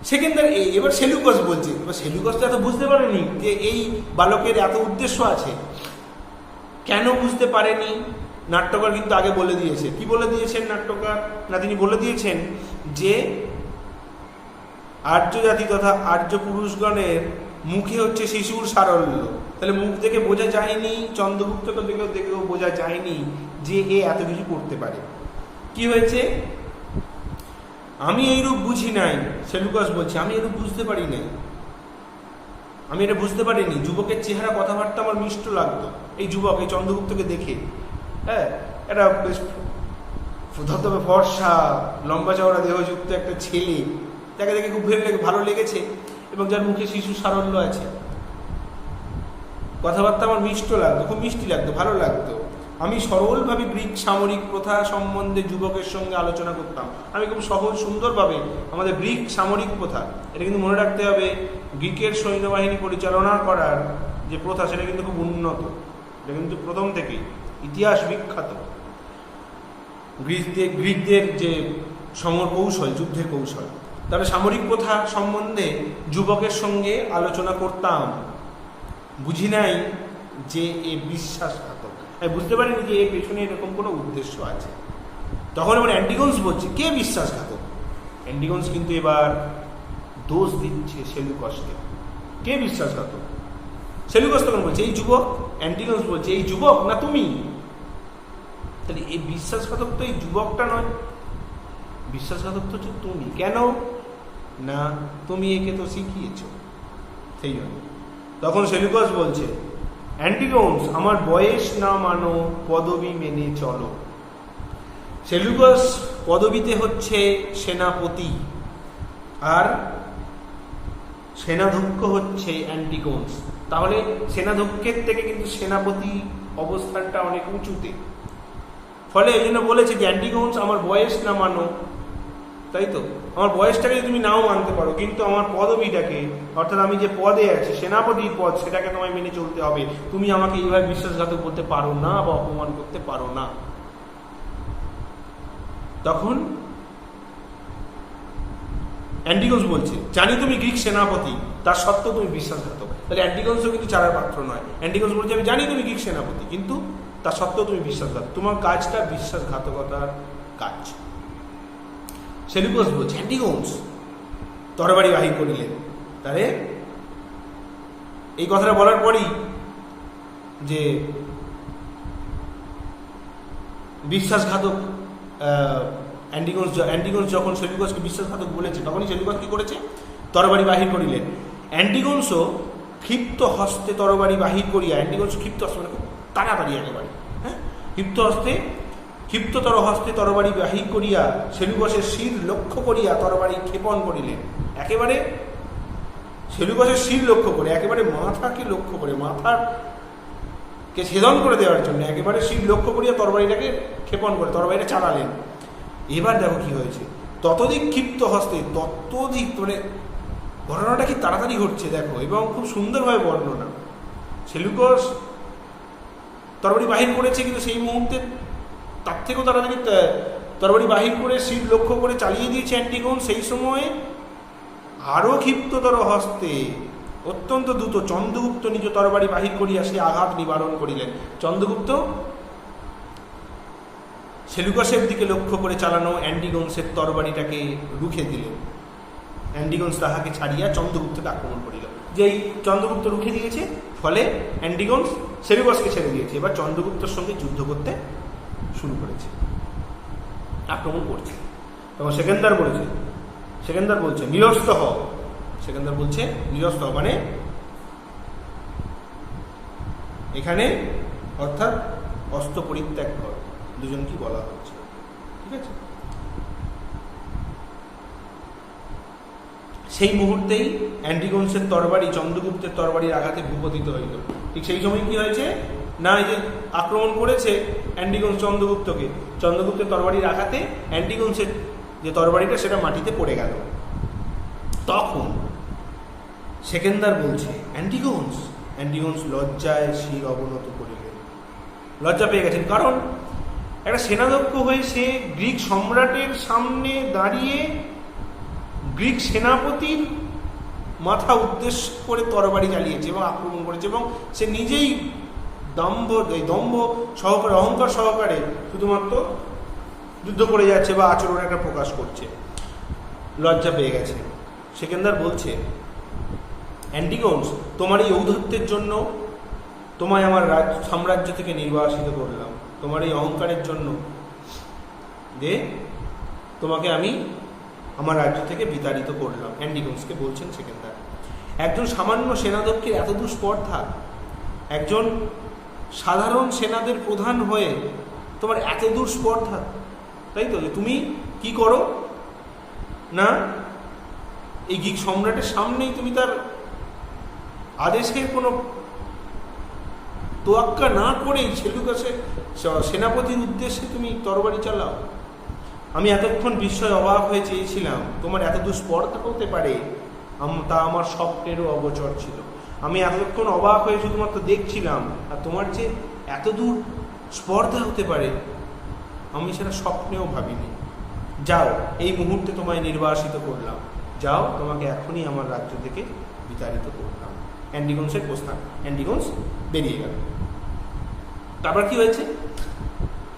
সেকেন্দার এবার সেলুকাস বলছে, এবার সেলুকাস তো এত বুঝতে পারেনি যে এই বালকের এত উদ্দেশ্য আছে। কেন বুঝতে পারেনি? নাট্যকার কিন্তু আগে বলে দিয়েছে। কি বলে দিয়েছেন নাট্যকার? না, তিনি বলে দিয়েছেন যে আর্য জাতি তথা আর্য পুরুষগণের মুখে হচ্ছে শিশুর সারল্য। তাহলে মুখ দেখে বোঝা যায়নি, চন্দ্রগুপ্তকে দেখেও বোঝা যায়নি যে এ এত কিছু করতে পারে। কি হয়েছে? আমি এইরূপ বুঝি নাই, সেলুকাস বলছে, আমি এরূপ বুঝতে পারি নাই, আমি এটা বুঝতে পারিনি। যুবকের চেহারা কথাবার্তা আমার মিষ্ট লাগতো। এই যুবক এই চন্দ্রগুপ্তকে দেখে, হ্যাঁ, এটা বেশ ধবধবে ফর্সা লম্বা চওড়া দেহযুক্ত একটা ছেলে, তাকে দেখে খুব ভালো লেগেছে এবং যার মুখে শিশু সারল্য আছে। কথাবার্তা আমার মিষ্ট লাগতো, খুব মিষ্টি লাগতো, ভালো লাগতো। আমি সরলভাবে গ্রিক সামরিক প্রথা সম্বন্ধে যুবকের সঙ্গে আলোচনা করতাম। আমি খুব সহজ সুন্দরভাবে আমাদের গ্রিক সামরিক প্রথা, এটা কিন্তু মনে রাখতে হবে, গ্রিকের সৈন্যবাহিনী পরিচালনা করার যে প্রথা সেটা কিন্তু খুব উন্নত। এটা কিন্তু প্রথম থেকেই ইতিহাস বিখ্যাত। গ্রিকদের যে সমর কৌশল, যুদ্ধের কৌশল, তাহলে সামরিক প্রথা সম্বন্ধে যুবকের সঙ্গে আলোচনা করতাম। বুঝি নাই যে এ বিশ্বাসঘাতক, আমি বুঝতে পারিনি যে এর পেছনে এরকম কোনো উদ্দেশ্য আছে। তখন এবার অ্যান্টিগোনস বলছে কে বিশ্বাসঘাতক। অ্যান্টিগোনস কিন্তু এবার দোষ দিচ্ছে সেলুকাসকে। কে বিশ্বাসঘাতক? সেলুকাস তখন বলছে এই যুবক। অ্যান্টিগোনস বলছে এই যুবক না তুমি। তাহলে এই বিশ্বাসঘাতক তো এই যুবকটা নয়, বিশ্বাসঘাতক তো হচ্ছে তুমি। কেন? না, তুমি একে তো শিখিয়েছ, সেই জন্য। তখন সেলুকাস বলছে অ্যান্টিগোনস, আমার বয়স না মানো, পদবি মেনে চলো। সেলুকাস পদবিতে হচ্ছে সেনাপতি, আর সেনাধ্যক্ষ হচ্ছে অ্যান্টিগোনস। তাহলে সেনাধ্যক্ষের থেকে কিন্তু সেনাপতি অবস্থানটা অনেক উঁচুতে। ফলে এই জন্য বলেছে যে অ্যান্টিগোনস, আমার বয়স না মানো, তাই তো, আমার বয়সটাকে তুমি নাও মানতে পারো, কিন্তু আমার পদবিটাকে, অর্থাৎ আমি যে পদে আছি সেনাপতির পদ, সেটাকে তোমায় মেনে চলতে হবে। তুমি আমাকে এইভাবে বিশ্বাসঘাতক করতে পারো না বা অপমান করতে পারো না। তখন অ্যান্টিগোনস বলছে জানি তুমি গ্রিক সেনাপতি, তার সত্ত্বেও তুমি বিশ্বাসঘাতক। তাহলে অ্যান্টিগোনসও কিন্তু চারার পাত্র নয়। অ্যান্টিগোনস বলছে আমি জানি তুমি গ্রিক সেনাপতি, কিন্তু তার সত্ত্বেও তুমি বিশ্বাসঘাতক, তোমার কাজটা বিশ্বাসঘাতকতার কাজ। সেলুকাস বলছে অ্যান্টিগোনস তরবারি বাহির করিলেন। তাহলে এই কথাটা বলার পরই যে বিশ্বাসঘাতক অ্যান্টিগোনস যখন সেলুকাসকে বিশ্বাসঘাতক বলেছে, তখনই সেলুকাস কি করেছে? তরবারি বাহির করিলেন। অ্যান্টিগোনসও ক্ষিপ্ত হস্তে তরবারি বাহির করিয়া, অ্যান্টিগোনস ক্ষিপ্ত হস্তে মানে তাড়াতাড়ি একেবারে, হ্যাঁ, ক্ষিপ্ততর হস্তে তরবারি বাহির করিয়া সেলুকাসের শির লক্ষ্য করিয়া তরবারি ক্ষেপণ করিলেন। একেবারে সেলুকাসের শির লক্ষ্য করে, একেবারে মাথাকে লক্ষ্য করে, মাথাকে ছেদন করে দেওয়ার জন্য একেবারে শির লক্ষ্য করিয়া তরবারিটাকে ক্ষেপণ করে তরবারিটা চালালেন। এবার দেখো কি হয়েছে, ততোধিক ক্ষিপ্ত হস্তে, ততোধিক, মানে ঘটনাটা কি তাড়াতাড়ি ঘটছে দেখো, এবং খুব সুন্দরভাবে বর্ণনা। সেলুকাস তরবারি বাহির করেছে, কিন্তু সেই মুহূর্তে তার থেকেও তাড়াতাড়ি তরবারি বাহির করে শির লক্ষ্য করে চালিয়ে দিয়েছে অ্যান্টিগোন। সেই সময় আরো ক্ষিপ্ততর হস্তে অত্যন্ত দ্রুত চন্দ্রগুপ্ত নিজ তরবারি বাহির করিয়া সে আঘাত নিবারণ করিলেন। চন্দ্রগুপ্ত সেলুকাসের দিকে লক্ষ্য করে চালানো অ্যান্টিগোনসের তরবারিটাকে রুখে দিলেন। অ্যান্টিগোনস তাহাকে ছাড়িয়া চন্দ্রগুপ্তকে আক্রমণ করিল। যেই চন্দ্রগুপ্ত রুখে দিয়েছে, ফলে অ্যান্টিগোনস সেলুকাসকে ছেড়ে দিয়েছে। এবার চন্দ্রগুপ্তর সঙ্গে যুদ্ধ করতে শুরু করেছে, আক্রমণ করছে। তখন সেকেন্দার বলছে নিরস্ত হও। সেকেন্দার বলছে নিরস্ত হও, মানে এখানে অর্থাৎ অস্ত্র পরিত্যাগ কর, দুজনকে বলা হচ্ছে, ঠিক আছে। সেই মুহূর্তেই অ্যান্টিগোনসের তরবারি চন্দ্রগুপ্তের তরবারির আঘাতে ভূপতিত হইল। ঠিক সেই সময় কি হয়েছে না, এই যে আক্রমণ করেছে অ্যান্টিগোনস চন্দ্রগুপ্তকে, চন্দ্রগুপ্তের তরবারির আঘাতে অ্যান্টিগোনসের যে তরবারিটা সেটা মাটিতে পড়ে গেল। তখন সেকেন্দার বলছে অ্যান্টিগোনস লজ্জায় শির অবনত করিলেন। লজ্জা পেয়ে গেছেন, কারণ একটা সেনাধ্যক্ষ হয়ে সে গ্রিক সম্রাটের সামনে দাঁড়িয়ে গ্রিক সেনাপতির মাথা উদ্দেশ্য করে তরবারি চালিয়েছে এবং আক্রমণ করেছে, এবং সে নিজেই দম্ভ সহকারে, অহংকার সহকারে শুধুমাত্র যুদ্ধ করে যাচ্ছে বা আচরণ একটা প্রকাশ করছে। লজ্জা পেয়ে গেছে। সেকেন্দার বলছে, অ্যান্টিগোনস, তোমার এই ঔদ্ধত্যের জন্য তোমায় আমার সাম্রাজ্য থেকে নির্বাসিত করলাম, তোমার এই অহংকারের জন্য যে তোমাকে আমি আমার রাজ্য থেকে বিতাড়িত করলাম। অ্যান্টিগোনসকে বলছেন সেকেন্দার। একজন সামান্য সেনাধ্যক্ষের এত দুষ্পর্ধা, একজন সাধারণ সেনাদের প্রধান হয়ে তোমার এত দুষ্পর্ধা, তাই তো? তুমি কি করো না, এই গ্রিক সম্রাটের সামনেই তুমি তার আদেশের কোনো তোয়াক্কা না করেই সেলুকাসের সেনাপতির উদ্দেশ্যে তুমি তরবারি চালাও। আমি এতক্ষণ বিস্ময় অবাক হয়ে চেয়েছিলাম তোমার এত দুষ্পর্ধা হতে পারে, তা আমার স্বপ্নেরও অগোচর ছিল। আমি এতক্ষণ অবাক হয়ে শুধুমাত্র দেখছিলাম, আর তোমার যে এত দূর স্পর্ধা হতে পারে আমি সেটা স্বপ্নেও ভাবিনি। যাও, এই মুহূর্তে তোমায় নির্বাসিত করলাম, যাও, তোমাকে এখনই আমার রাজ্য থেকে বিতাড়িত করলাম। অ্যান্টিগোনসের প্রস্তাব, অ্যান্টিগোনস বেরিয়ে গেল। তারপর কি হয়েছে?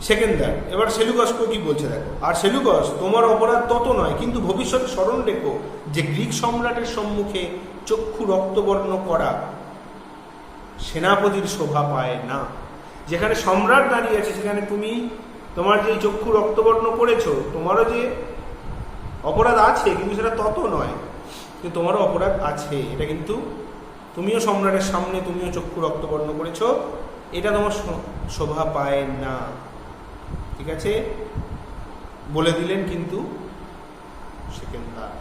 সেকেন্দার এবার সেলুকাসকে কি বলছে দেখো। আর সেলুকাস, তোমার অপরাধ তত নয়, কিন্তু ভবিষ্যতে স্মরণ রেখো যে গ্রিক সম্রাটের সম্মুখে চক্ষু রক্তবর্ণ করা সেনাপতির শোভা পায় না। যেখানে সম্রাট দাঁড়িয়ে আছে সেখানে তুমি তোমার যে চক্ষু রক্তবর্ণ করেছো, তোমারও যে অপরাধ আছে, কিন্তু সেটা তত নয়, কিন্তু তোমারও অপরাধ আছে। এটা কিন্তু তুমিও সম্রাটের সামনে তুমিও চক্ষু রক্তবর্ণ করেছো, এটা তোমার শোভা পায় না। ঠিক আছে, বলে দিলেন কিন্তু সেকেন্দার।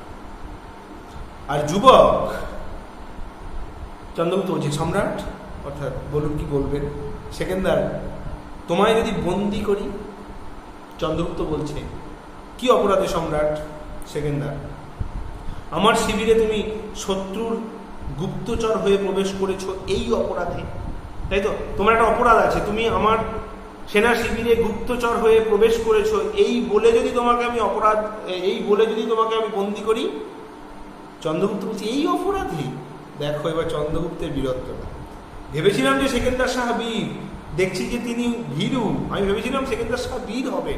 আর যুবক চন্দ্রগুপ্ত বলছে, সম্রাট, অর্থাৎ বলুন কি বলবেন। সেকেন্দার, তোমায় যদি বন্দি করি? চন্দ্রগুপ্ত বলছে, কি অপরাধে সম্রাট? সেকেন্দার, আমার শিবিরে তুমি শত্রুর গুপ্তচর হয়ে প্রবেশ করেছো, এই অপরাধে, তাই তো? তোমার একটা অপরাধ আছে, তুমি আমার সেনা শিবিরে গুপ্তচর হয়ে প্রবেশ করেছো, এই বলে যদি তোমাকে আমি বন্দি করি? চন্দ্রগুপ্ত বলছে, এই অপরাধে? দেখো এবার চন্দ্রগুপ্তের বীরত্বটা। ভেবেছিলাম যে সেকেন্দার শাহ বীর, দেখছি যে তিনি ভীরু। আমি ভেবেছিলাম সেকেন্দার শাহ বীর হবে,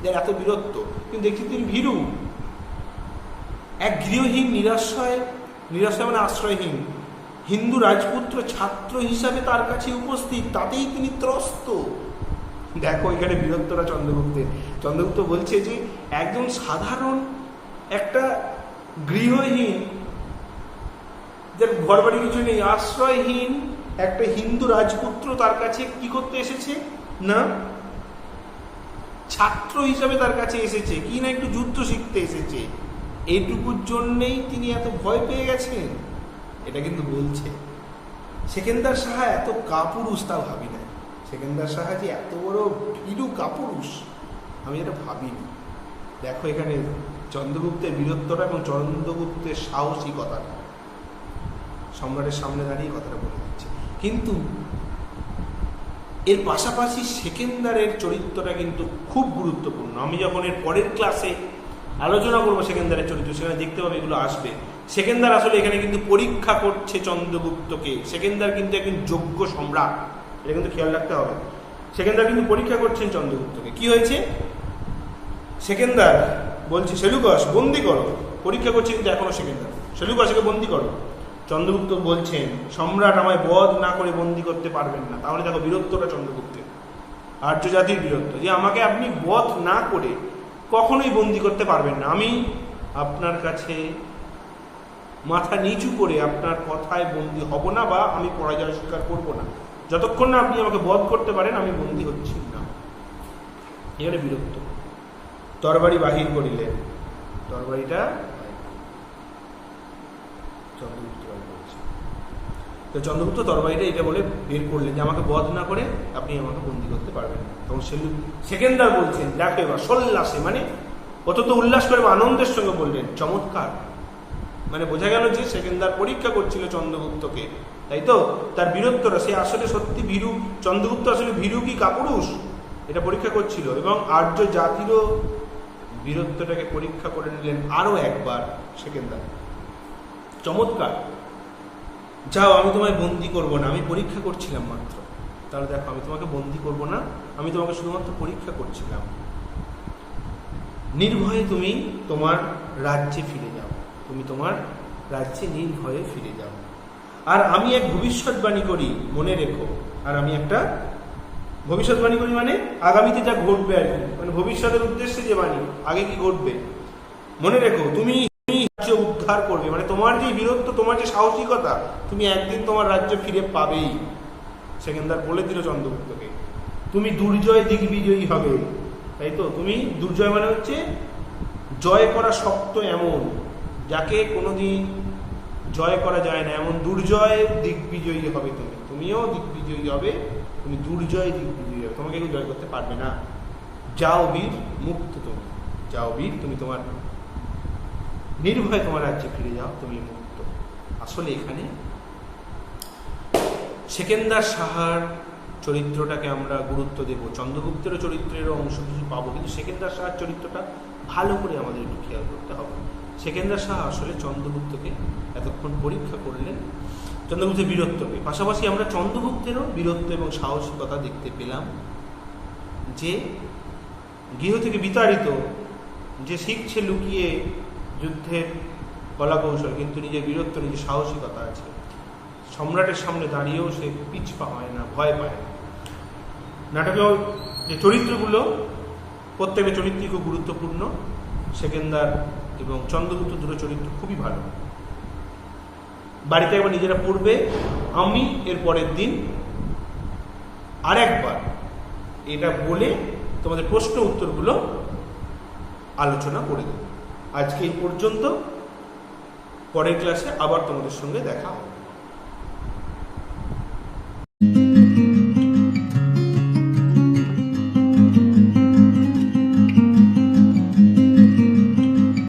যার এত বীরত্ব, কিন্তু দেখছি তিনি ভীরু। এক গৃহহীন নিরাশ্রয় মানে আশ্রয়হীন হিন্দু রাজপুত্র ছাত্র হিসাবে তার কাছে উপস্থিত, তাতেই তিনি ত্রস্ত। দেখো এখানে বীরত্বরা চন্দ্রগুপ্তের। চন্দ্রগুপ্ত বলছে যে একজন সাধারণ একটা গৃহহীন, যার ঘরবাড়ি কিছু নেই, আশ্রয়হীন একটা হিন্দু রাজপুত্র তার কাছে কি করতে এসেছে না, ছাত্র হিসাবে তার কাছে এসেছে, কি না একটু যুদ্ধ শিখতে এসেছে, এইটুকুর জন্যেই তিনি এত ভয় পেয়ে গেছেন। এটা কিন্তু বলছে সেকেন্দার সাহা এত কাপুরুষ, তা ভাবি না। সেকেন্দার সাহা যে এত বড় ভীরু কাপুরুষ আমি এটা ভাবিনি। দেখো এখানে চন্দ্রগুপ্তের বীরত্বটা এবং চন্দ্রগুপ্তের সাহসিকতাটা, সম্রাটের সামনে দাঁড়িয়ে কথাটা বলে দিচ্ছে। কিন্তু এর পাশাপাশি সেকেন্দারের চরিত্রটা কিন্তু খুব গুরুত্বপূর্ণ। আমি যখন এর পরের ক্লাসে আলোচনা করবো সেকেন্দারের চরিত্র, সেখানে দেখতে পাবে এগুলো আসবে। সেকেন্দার আসলে এখানে কিন্তু পরীক্ষা করছে চন্দ্রগুপ্তকে। সেকেন্দার কিন্তু একজন যোগ্য সম্রাট, এটা কিন্তু খেয়াল রাখতে হবে। সেকেন্দার কিন্তু পরীক্ষা করছেন চন্দ্রগুপ্তকে। কি হয়েছে? সেকেন্দার বলছে, সেলুকাস বন্দি করো। পরীক্ষা করছে কিন্তু এখনো সেকেন্দার, সেলুকাসকে বন্দি করো। চন্দ্রগুপ্ত বলছেন, সম্রাট আমায় বধ না করে বন্দি করতে পারবেন না। তাহলে দেখো বীরত্বটা চন্দ্রগুপ্তের, আর্য জাতির বীরত্ব, যে আমাকে আপনি বধ না করে কখনোই বন্দি করতে পারবেন না। আমি আপনার কাছে মাথা নিচু করে আপনার কথায় বন্দি হব না, বা আমি পরাজয় স্বীকার করব না। যতক্ষণ না আপনি আমাকে বধ করতে পারেন আমি বন্দি হচ্ছি না। এখানে বীরত্ব। তরবারি বাহির করিলেন, তরবারিটা তো চন্দ্রগুপ্ত তরবারিটা এটা বলে বের করলেন যে আমাকে বধ না করে আপনি আমাকে বন্দি করতে পারবেন না। তখন সেকেন্দার বলছেন দেখো এবার সল্লাসে, মানে অত উল্লাস করে আনন্দের সঙ্গে বললেন চমৎকার, মানে বোঝা গেল যে সেকেন্দার পরীক্ষা করছিল চন্দ্রগুপ্তকে, তাই তো তার বীরত্বটা, সে আসলে সত্যি ভীরু, চন্দ্রগুপ্ত আসলে ভীরু কি কাপুরুষ এটা পরীক্ষা করছিল, এবং আর্য জাতিরও বীরত্বটাকে পরীক্ষা করে নিলেন আরো একবার সেকেন্দার। চমৎকার, যাও আমি তোমায় বন্দি করব না, আমি পরীক্ষা করছিলাম মাত্র। তাহলে দেখো আমি তোমাকে বন্দি করব না, আমি তোমাকে শুধুমাত্র পরীক্ষা করছিলাম। নির্ভয়ে তুমি তোমার রাজ্যে ফিরে যাও, তুমি তোমার রাজ্যে নির্ভয়ে ফিরে যাও। আর আমি এক ভবিষ্যৎবাণী করি, মনে রেখো। আর আমি একটা ভবিষ্যৎবাণী করি মানে আগামীতে যা ঘটবে আর কি, মানে ভবিষ্যতের উদ্দেশ্যে যে বাণী, আগে কি ঘটবে মনে রেখো। তুমি রাজ্য উদ্ধার করবে, মানে তোমার যে বীরত্ব, তোমার যে সাহসিকতা, তুমি একদিন তোমার রাজ্য ফিরে পাবেই। সেকেন্দার বলে দিল চন্দ্রগুপ্তকে, তুমি দুর্জয় দিগ্বিজয়ী হবে, তাই তো। তুমি দুর্জয় মানে হচ্ছে জয় করা শক্ত এমন, যাকে কোনোদিন জয় করা যায় না, এমন দুর্জয় দিগ্বিজয়ী হবে তুমি। তুমিও দিগ্বিজয়ী হবে, তুমি দুর্জয় দিগ্বিজয়ী হবে, তোমাকে কেউ জয় করতে পারবে না। যাও বীর, মুক্ত তুমি, যাও বীর, তুমি তোমার নির্ভয়ে তোমার রাজ্যে ফিরে যাও, তুমি মুক্ত। আসলে এখানে সেকেন্দার সাহার চরিত্রটাকে আমরা গুরুত্ব দেব, চন্দ্রগুপ্তেরও চরিত্রেরও অংশ কিছু পাবো, কিন্তু সেকেন্দার সাহার চরিত্রটা ভালো করে আমাদের একটু খেয়াল করতে হবে। সেকেন্দার সাহা আসলে চন্দ্রগুপ্তকে এতক্ষণ পরীক্ষা করলেন, চন্দ্রগুপ্তের বীরত্বকে, পাশাপাশি আমরা চন্দ্রগুপ্তেরও বীরত্ব এবং সাহসিকতা দেখতে পেলাম, যে গৃহ থেকে বিতাড়িত, যে শিখছে লুকিয়ে যুদ্ধের কলাকৌশল, কিন্তু নিজের বীরত্ব, নিজের সাহসিকতা আছে। সম্রাটের সামনে দাঁড়িয়েও সে পিছপা হয় না, ভয় পায় না। নাটকেও যে চরিত্রগুলো, প্রত্যেকটা চরিত্রই খুব গুরুত্বপূর্ণ। সেকেন্দার এবং চন্দ্রগুপ্ত দুটো চরিত্র খুবই ভালো। বাড়িতে একবার নিজেরা পড়বে, আমি এর পরের দিন আরেকবার এটা বলে তোমাদের প্রশ্ন উত্তরগুলো আলোচনা করে দেব। আজকে এই পর্যন্ত, পরের ক্লাসে আবার তোমাদের সঙ্গে দেখা হবে।